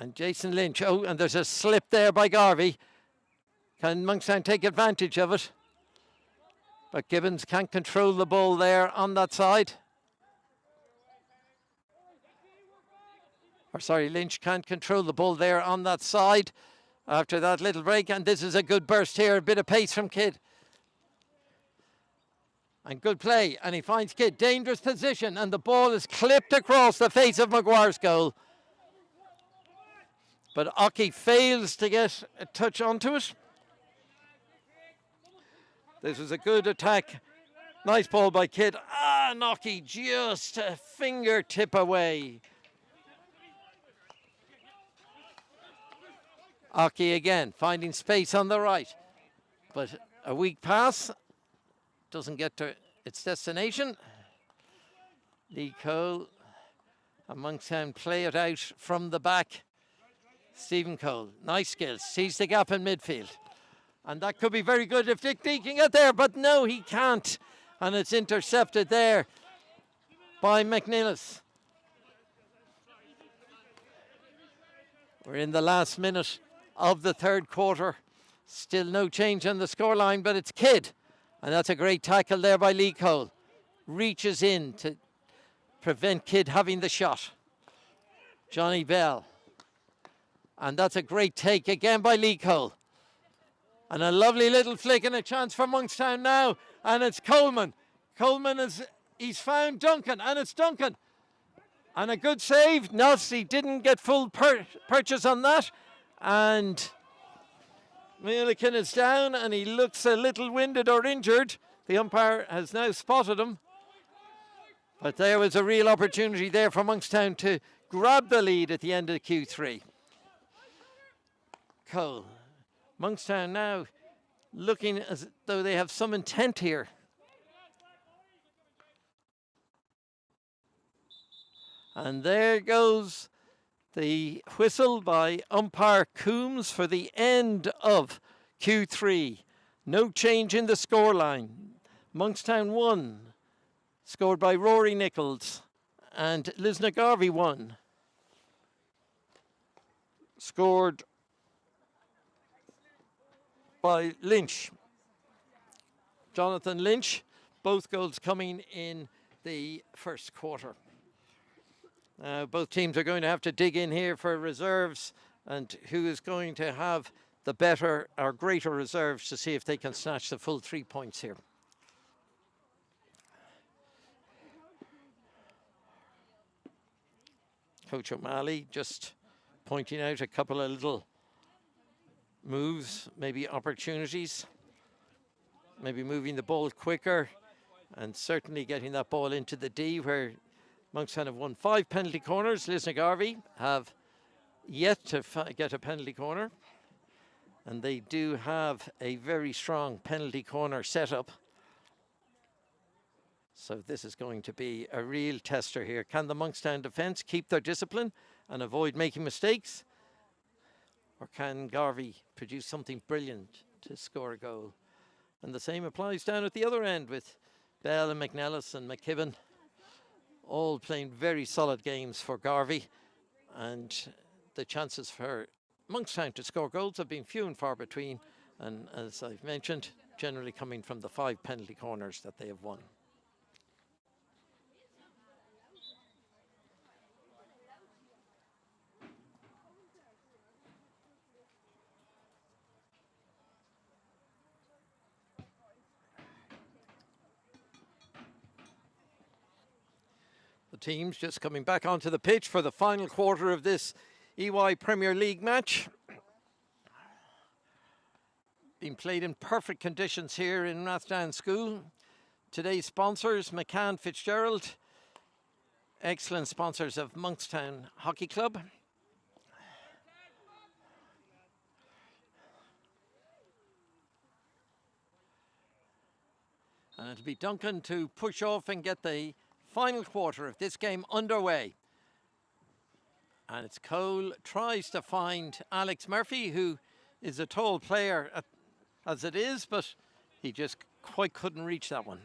And Jason Lynch, oh, and there's a slip there by Garvey. Can Monkstown take advantage of it? But Gibbons can't control the ball there on that side. Or sorry, Lynch can't control the ball there on that side after that little break. And this is a good burst here, a bit of pace from Kidd. And good play, and he finds Kidd, dangerous position, and the ball is clipped across the face of Maguire's goal. But Ockey fails to get a touch onto it. This was a good attack. Nice ball by Kidd. And Ockey just a fingertip away. Ockey again, finding space on the right. But a weak pass. Doesn't get to its destination. Lee Cole and Monkstown play it out from the back. Stephen Cole, nice skills, sees the gap in midfield. And that could be very good if Dick Dee can get there, but no, he can't. And it's intercepted there by McNillis. We're in the last minute of the third quarter. Still no change on the scoreline, but it's Kidd. And that's a great tackle there by Lee Cole. Reaches in to prevent Kidd having the shot. Johnny Bell. And that's a great take again by Lee Cole. And a lovely little flick and a chance for Monkstown now. And it's Coleman. Coleman he's found Duncan, and it's Duncan. And a good save. Nelsey didn't get full purchase on that. And Milliken is down, and he looks a little winded or injured. The umpire has now spotted him. But there was a real opportunity there for Monkstown to grab the lead at the end of Q3. Cole. Monkstown now looking as though they have some intent here. And there goes the whistle by umpire Coombs for the end of Q3. No change in the scoreline. Monkstown 1, scored by Rory Nichols, and Lisnagarvey 1, scored by Lynch. Jonathan Lynch, both goals coming in the first quarter. Both teams are going to have to dig in here for reserves, and who is going to have the better or greater reserves to see if they can snatch the full 3 points here. Coach O'Malley just pointing out a couple of little moves, maybe opportunities, maybe moving the ball quicker, and certainly getting that ball into the D, where Monkstown have won 5 penalty corners. Lisnagarvey have yet to get a penalty corner, and they do have a very strong penalty corner setup. So this is going to be a real tester here. Can the Monkstown defence keep their discipline and avoid making mistakes? Or can Garvey produce something brilliant to score a goal? And the same applies down at the other end with Bell and McNellis and McKibben, all playing very solid games for Garvey. And the chances for Monkstown to score goals have been few and far between. And as I've mentioned, generally coming from the 5 penalty corners that they have won. The teams just coming back onto the pitch for the final quarter of this EY Premier League match. Being played in perfect conditions here in Rathdown School. Today's sponsors, McCann Fitzgerald, excellent sponsors of Monkstown Hockey Club. And it'll be Duncan to push off and get the final quarter of this game underway. And it's Cole tries to find Alex Murphy, who is a tall player as it is, but he just quite couldn't reach that one.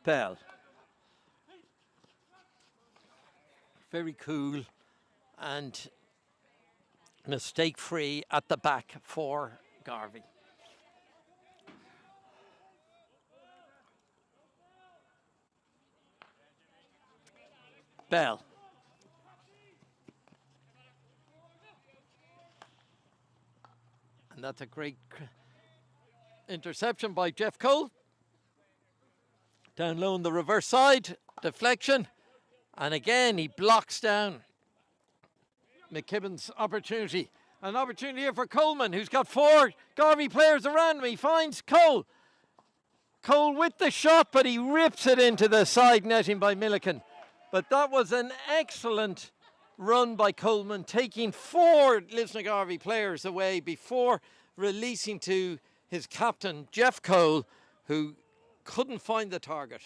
Bell. Very cool and mistake-free at the back for Garvey. Bell. And that's a great interception by Jeff Cole. Down low on the reverse side, deflection. And again, he blocks down McKibben's opportunity. An opportunity here for Coleman, who's got 4 Garvey players around him. He finds Cole. Cole with the shot, but he rips it into the side netting by Milliken. But that was an excellent run by Coleman, taking 4 Lisnagarvey players away before releasing to his captain, Jeff Cole, who couldn't find the target.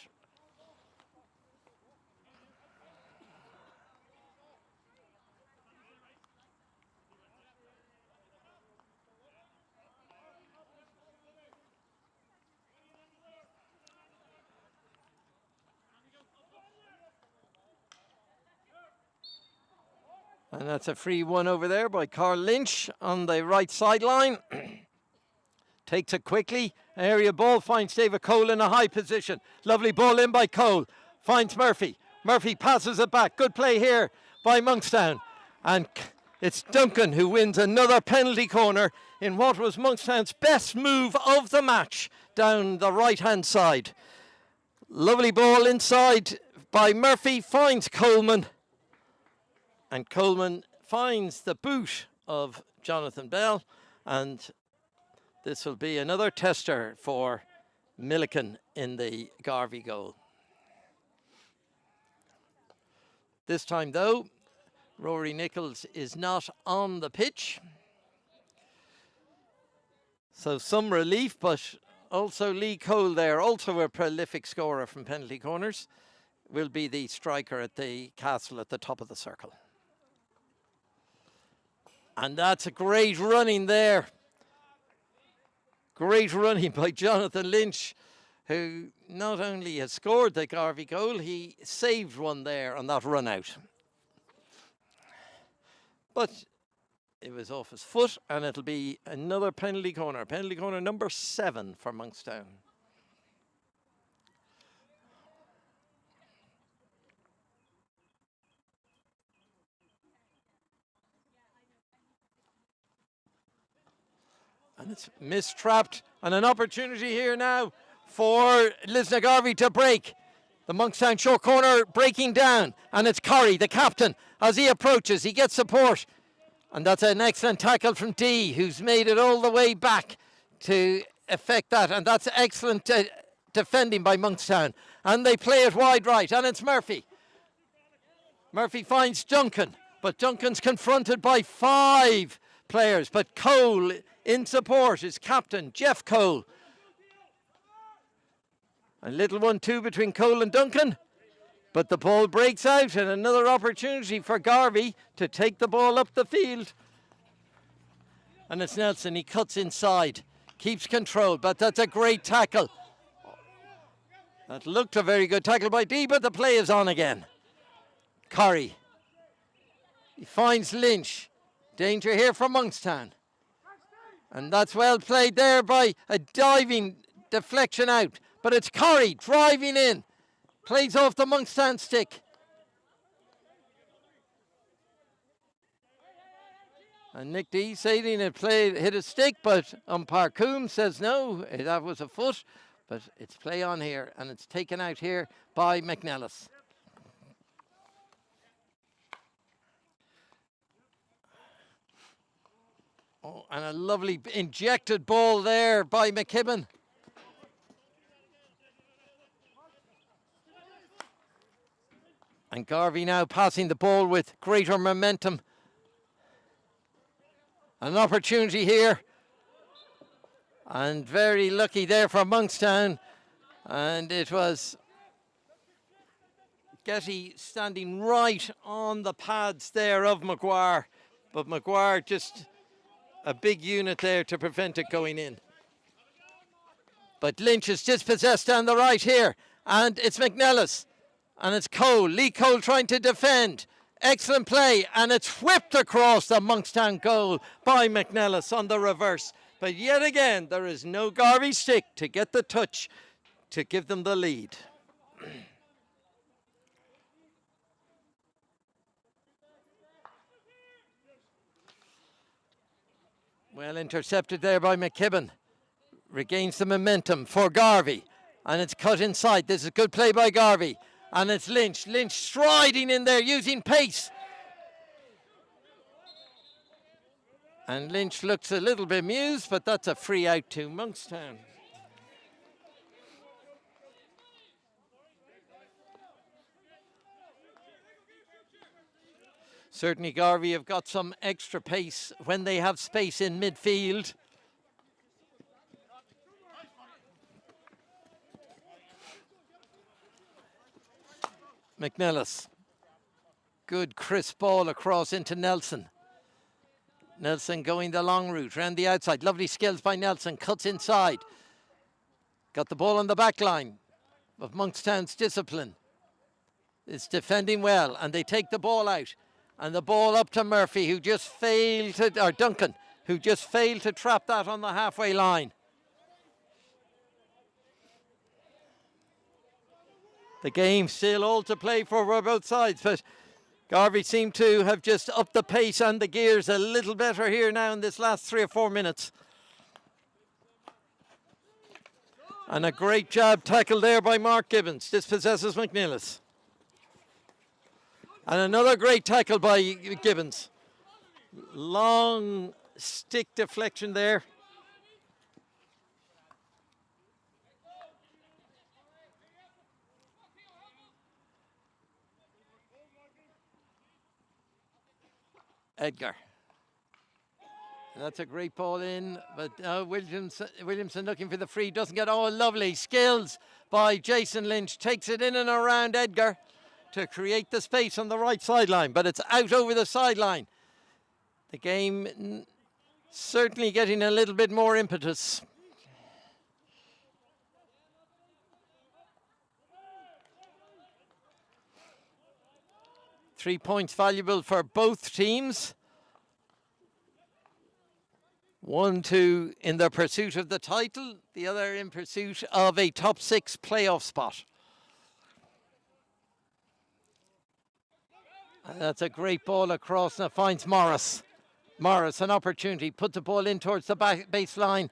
And that's a free one over there by Carl Lynch on the right sideline. Takes it quickly. Area ball finds David Cole in a high position. Lovely ball in by Cole. Finds Murphy. Murphy passes it back. Good play here by Monkstown. And it's Duncan who wins another penalty corner in what was Monkstown's best move of the match down the right-hand side. Lovely ball inside by Murphy. Finds Coleman. And Coleman finds the boot of Jonathan Bell, and this will be another tester for Milliken in the Garvey goal. This time, though, Rory Nichols is not on the pitch. So some relief, but also Lee Cole there, also a prolific scorer from penalty corners, will be the striker at the castle at the top of the circle. And that's a great running there. Great running by Jonathan Lynch, who not only has scored the Garvey goal, he saved one there on that run out. But it was off his foot, and it'll be another penalty corner number 7 for Monkstown. And it's mistrapped, and an opportunity here now for Lisnagarvey to break. The Monkstown short corner breaking down, and it's Corrie, the captain, as he approaches. He gets support, and that's an excellent tackle from D, who's made it all the way back to effect that, and that's excellent defending by Monkstown. And they play it wide right, and it's Murphy. Murphy finds Duncan, but Duncan's confronted by 5 players, but Cole in support is captain Jeff Cole. A little 1-2 between Cole and Duncan, but the ball breaks out, and another opportunity for Garvey to take the ball up the field. And it's Nelson, he cuts inside, keeps control, but that's a great tackle. That looked a very good tackle by D, but the play is on again. Corrie, he finds Lynch. Danger here for Monkstown. And that's well played there by a diving deflection out. But it's Corrie driving in. Plays off the Monkstown stick. And Nick D saying it hit a stick, but umpire Coombs says no, that was a foot. But it's play on here, and it's taken out here by McNellis. Oh, and a lovely injected ball there by McKibben. And Garvey now passing the ball with greater momentum. An opportunity here. And very lucky there for Monkstown. And it was Getty standing right on the pads there of Maguire. But Maguire just a big unit there to prevent it going in. But Lynch is dispossessed down the right here. And it's McNellis. And it's Cole. Lee Cole trying to defend. Excellent play. And it's whipped across the Monkstown goal by McNellis on the reverse. But yet again, there is no Garvey stick to get the touch to give them the lead. Well intercepted there by McKibben. Regains the momentum for Garvey. And it's cut inside. This is good play by Garvey. And it's Lynch. Lynch striding in there using pace. And Lynch looks a little bit amused, but that's a free out to Monkstown. Certainly Garvey have got some extra pace when they have space in midfield. McNellis. Good crisp ball across into Nelson. Nelson going the long route around the outside. Lovely skills by Nelson. Cuts inside. Got the ball on the back line of Monkstown's discipline. It's defending well, and they take the ball out. And the ball up to Murphy, who just failed to, or Duncan, who just failed to trap that on the halfway line. The game still all to play for both sides, but Garvey seemed to have just upped the pace and the gears a little better here now in this last 3 or 4 minutes. And a great jab tackle there by Mark Gibbons. Dispossesses McNellis. And another great tackle by Gibbons. Long stick deflection there. Edgar. That's a great ball in, but Williamson looking for the free, doesn't get, oh, lovely skills by Jason Lynch, takes it in and around Edgar to create the space on the right sideline, but it's out over the sideline. The game certainly getting a little bit more impetus. Three points valuable for both teams. 1-2 in their pursuit of the title, the other in pursuit of a top 6 playoff spot. And that's a great ball across, now finds Morris. Morris, an opportunity, put the ball in towards the back baseline,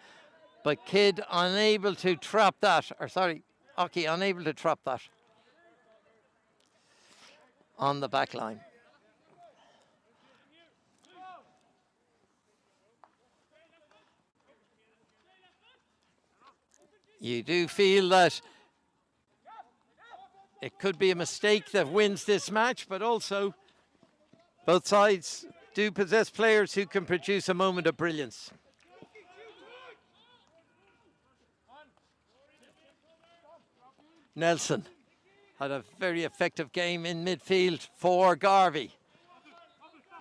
but Kidd unable to trap that, or sorry, Oki unable to trap that on the back line. You do feel that it could be a mistake that wins this match, but also both sides do possess players who can produce a moment of brilliance. Nelson had a very effective game in midfield for Garvey.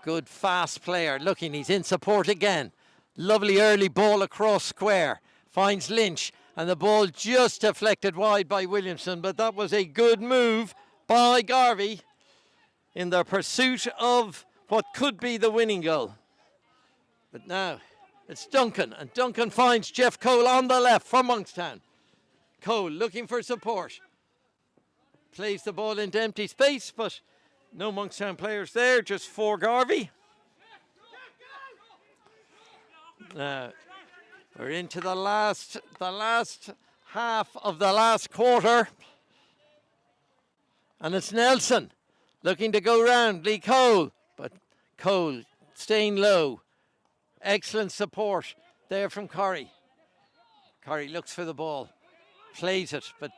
Good fast player, looking, he's in support again. Lovely early ball across square, finds Lynch, and the ball just deflected wide by Williamson, but that was a good move by Garvey in their pursuit of what could be the winning goal. But now it's Duncan, and Duncan finds Jeff Cole on the left for Monkstown. Cole looking for support. Plays the ball into empty space, but no Monkstown players there, just for Garvey. Now, we're into the last half of the last quarter. And it's Nelson looking to go round Lee Cole. But Cole staying low. Excellent support there from Corrie. Corrie looks for the ball. Plays it, but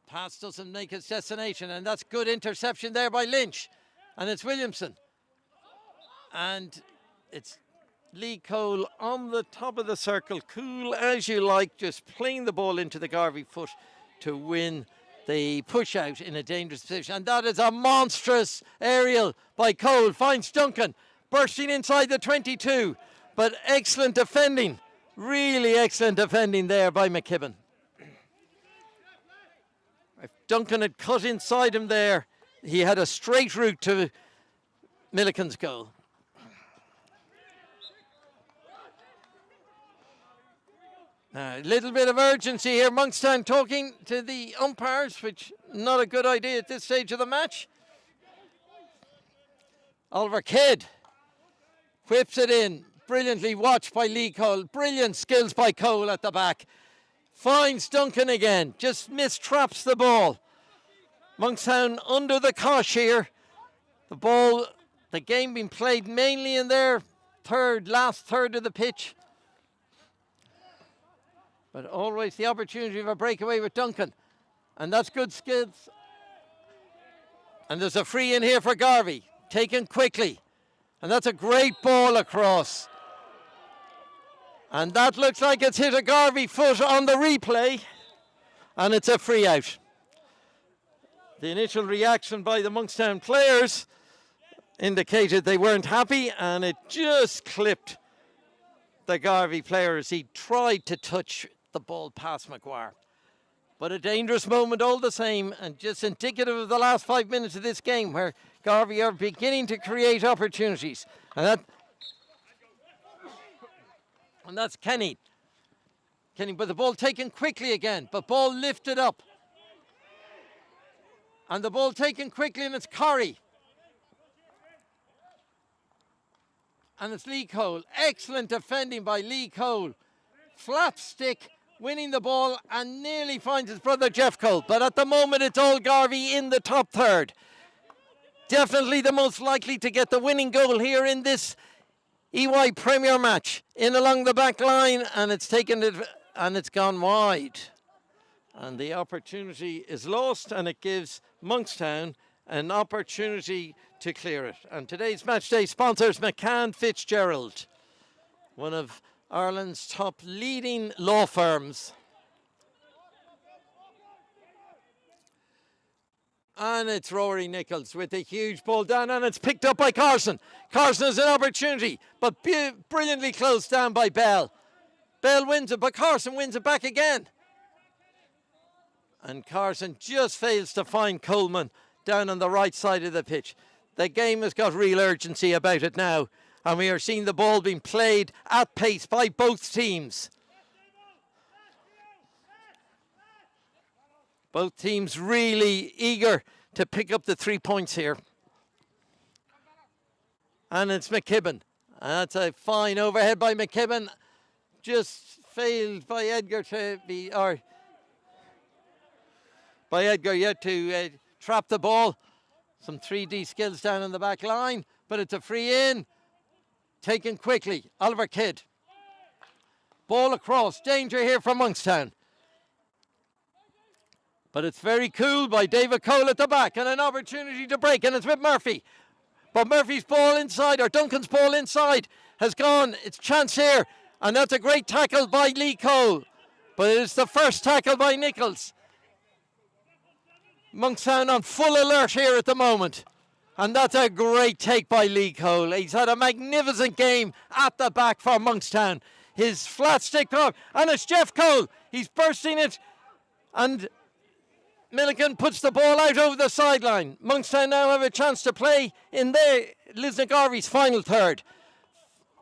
pass doesn't make its destination. And that's good interception there by Lynch. And it's Williamson. And it's Lee Cole on the top of the circle, cool as you like, just playing the ball into the Garvey foot to win the push out in a dangerous position. And that is a monstrous aerial by Cole. Finds Duncan, bursting inside the 22. But excellent defending, really excellent defending there by McKibben. If Duncan had cut inside him there, he had a straight route to Milliken's goal. Now, a little bit of urgency here. Monkstown talking to the umpires, which not a good idea at this stage of the match. Oliver Kidd whips it in. Brilliantly watched by Lee Cole. Brilliant skills by Cole at the back. Finds Duncan again. Just mistraps the ball. Monkstown under the cosh here. The game being played mainly in their last third of the pitch. But always the opportunity of a breakaway with Duncan. And that's good skills. And there's a free in here for Garvey. Taken quickly. And that's a great ball across. And that looks like it's hit a Garvey foot on the replay. And it's a free out. The initial reaction by the Monkstown players indicated they weren't happy. And it just clipped the Garvey player as he tried to touch the ball past McGuire. But a dangerous moment all the same, and just indicative of the last 5 minutes of this game where Garvey are beginning to create opportunities. And that's Kenny. But the ball taken quickly again, but ball lifted up. And the ball taken quickly, and it's Corrie. And it's Lee Cole. Excellent defending by Lee Cole. Flat stick, winning the ball, and nearly finds his brother Jeff Cole. But at the moment, it's all Garvey in the top third. Definitely the most likely to get the winning goal here in this EY Premier match. In along the back line, and it's taken it, and it's gone wide. And the opportunity is lost, and it gives Monkstown an opportunity to clear it. And today's match day sponsors McCann Fitzgerald, one of Ireland's top leading law firms. And it's Rory Nichols with a huge ball down, and it's picked up by Carson. Carson has an opportunity, but brilliantly closed down by Bell. Bell wins it, but Carson wins it back again. And Carson just fails to find Coleman down on the right side of the pitch. The game has got real urgency about it now. And we are seeing the ball being played at pace by both teams. Both teams really eager to pick up the 3 points here. And it's McKibben. That's a fine overhead by McKibben. Just failed by Edgar to trap the ball. Some 3D skills down on the back line, but it's a free in. Taken quickly, Oliver Kidd. Ball across, danger here from Monkstown. But it's very cool by David Cole at the back, and an opportunity to break, and it's with Murphy. But Murphy's ball inside, or Duncan's ball inside, has gone. It's chance here, and that's a great tackle by Lee Cole. But it's the first tackle by Nichols. Monkstown on full alert here at the moment. And that's a great take by Lee Cole. He's had a magnificent game at the back for Monkstown. His flat stick throw, and it's Jeff Cole. He's bursting it, and Milliken puts the ball out over the sideline. Monkstown now have a chance to play in their Lisnagarvey's final third.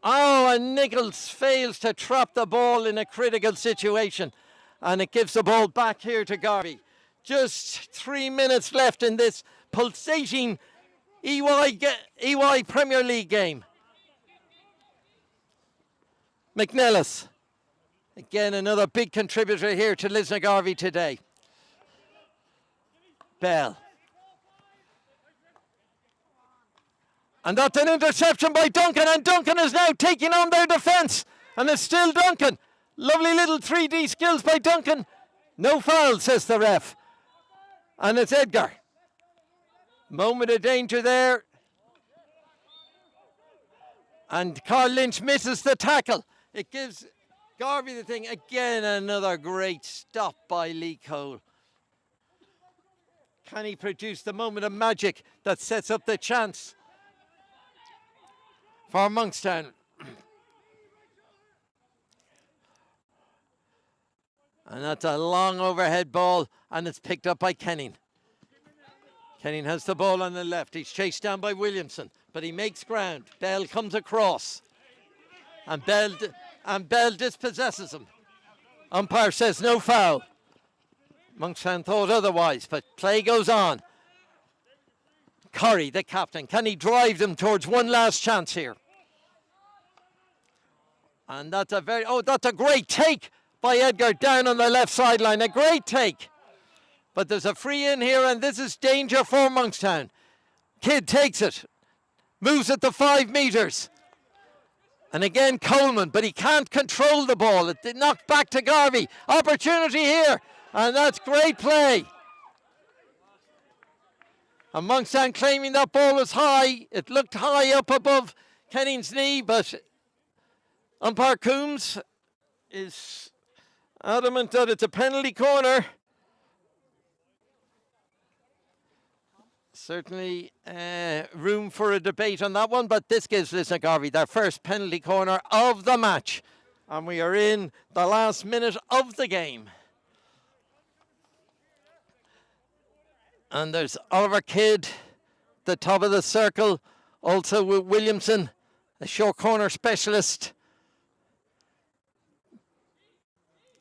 Oh, and Nichols fails to trap the ball in a critical situation, and it gives the ball back here to Garvey. Just 3 minutes left in this pulsating EY Premier League game. McNellis. Again, another big contributor here to Lisnagarvey today. Bell. And that's an interception by Duncan, and Duncan is now taking on their defence. And it's still Duncan. Lovely little 3D skills by Duncan. No foul, says the ref. And it's Edgar. Moment of danger there. And Carl Lynch misses the tackle. It gives Garvey the thing. Again, another great stop by Lee Cole. Can he produce the moment of magic that sets up the chance for Monkstown? And that's a long overhead ball, and it's picked up by Kenning. Kenning has the ball on the left. He's chased down by Williamson, but he makes ground. Bell comes across, and Bell dispossesses him. Umpire says no foul. Monkstown thought otherwise, but play goes on. Curry, the captain, can he drive them towards one last chance here? And that's a great take by Edgar down on the left sideline. A great take. But there's a free in here, and this is danger for Monkstown. Kidd takes it. Moves it to 5 metres. And again, Coleman, but he can't control the ball. It knocked back to Garvey. Opportunity here. And that's great play. And Monkstown claiming that ball was high. It looked high up above Kenning's knee, but umpire Coombs is adamant that it's a penalty corner. Certainly room for a debate on that one, but this gives Lisnagarvey their first penalty corner of the match. And we are in the last minute of the game. And there's Oliver Kidd, the top of the circle, also with Williamson, a short corner specialist.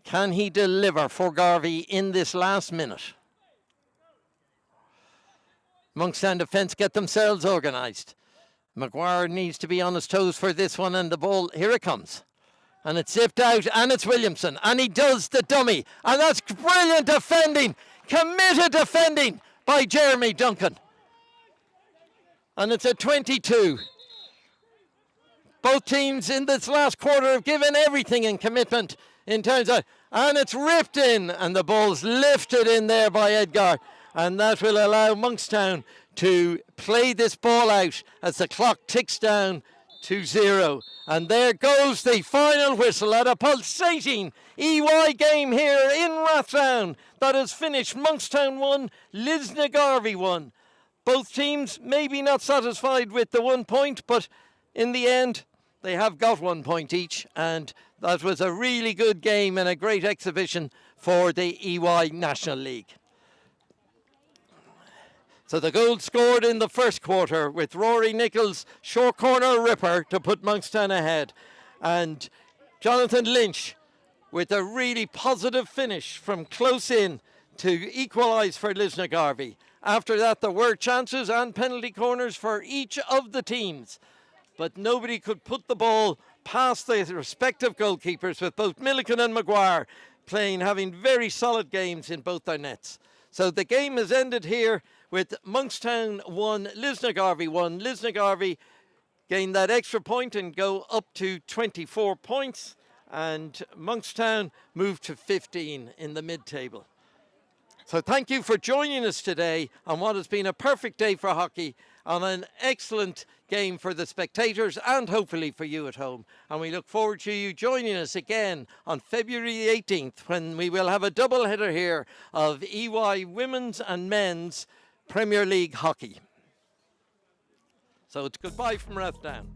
Can he deliver for Garvey in this last minute? Monkstown defence get themselves organised. Maguire needs to be on his toes for this one, and the ball, here it comes. And it's zipped out, and it's Williamson, and he does the dummy. And that's brilliant defending, committed defending by Jeremy Duncan. And it's a 22. Both teams in this last quarter have given everything in commitment in terms of, and it's ripped in, and the ball's lifted in there by Edgar. And that will allow Monkstown to play this ball out as the clock ticks down to 0. And there goes the final whistle at a pulsating EY game here in Rathdown that has finished Monkstown 1, Lisnagarvey 1. Both teams maybe not satisfied with the 1 point, but in the end they have got 1 point each, and that was a really good game and a great exhibition for the EY National League. So the goal scored in the first quarter with Rory Nichols' short corner ripper to put Monkstown ahead. And Jonathan Lynch with a really positive finish from close in to equalise for Lisnagarvey. After that, there were chances and penalty corners for each of the teams. But nobody could put the ball past the respective goalkeepers, with both Milliken and Maguire having very solid games in both their nets. So the game has ended here with Monkstown 1, Lisnagarvey 1. Lisnagarvey gain that extra point and go up to 24 points. And Monkstown move to 15 in the mid-table. So thank you for joining us today on what has been a perfect day for hockey, on an excellent game for the spectators and hopefully for you at home. And we look forward to you joining us again on February the 18th, when we will have a double header here of EY Women's and Men's Premier League hockey. So it's goodbye from Rathdown.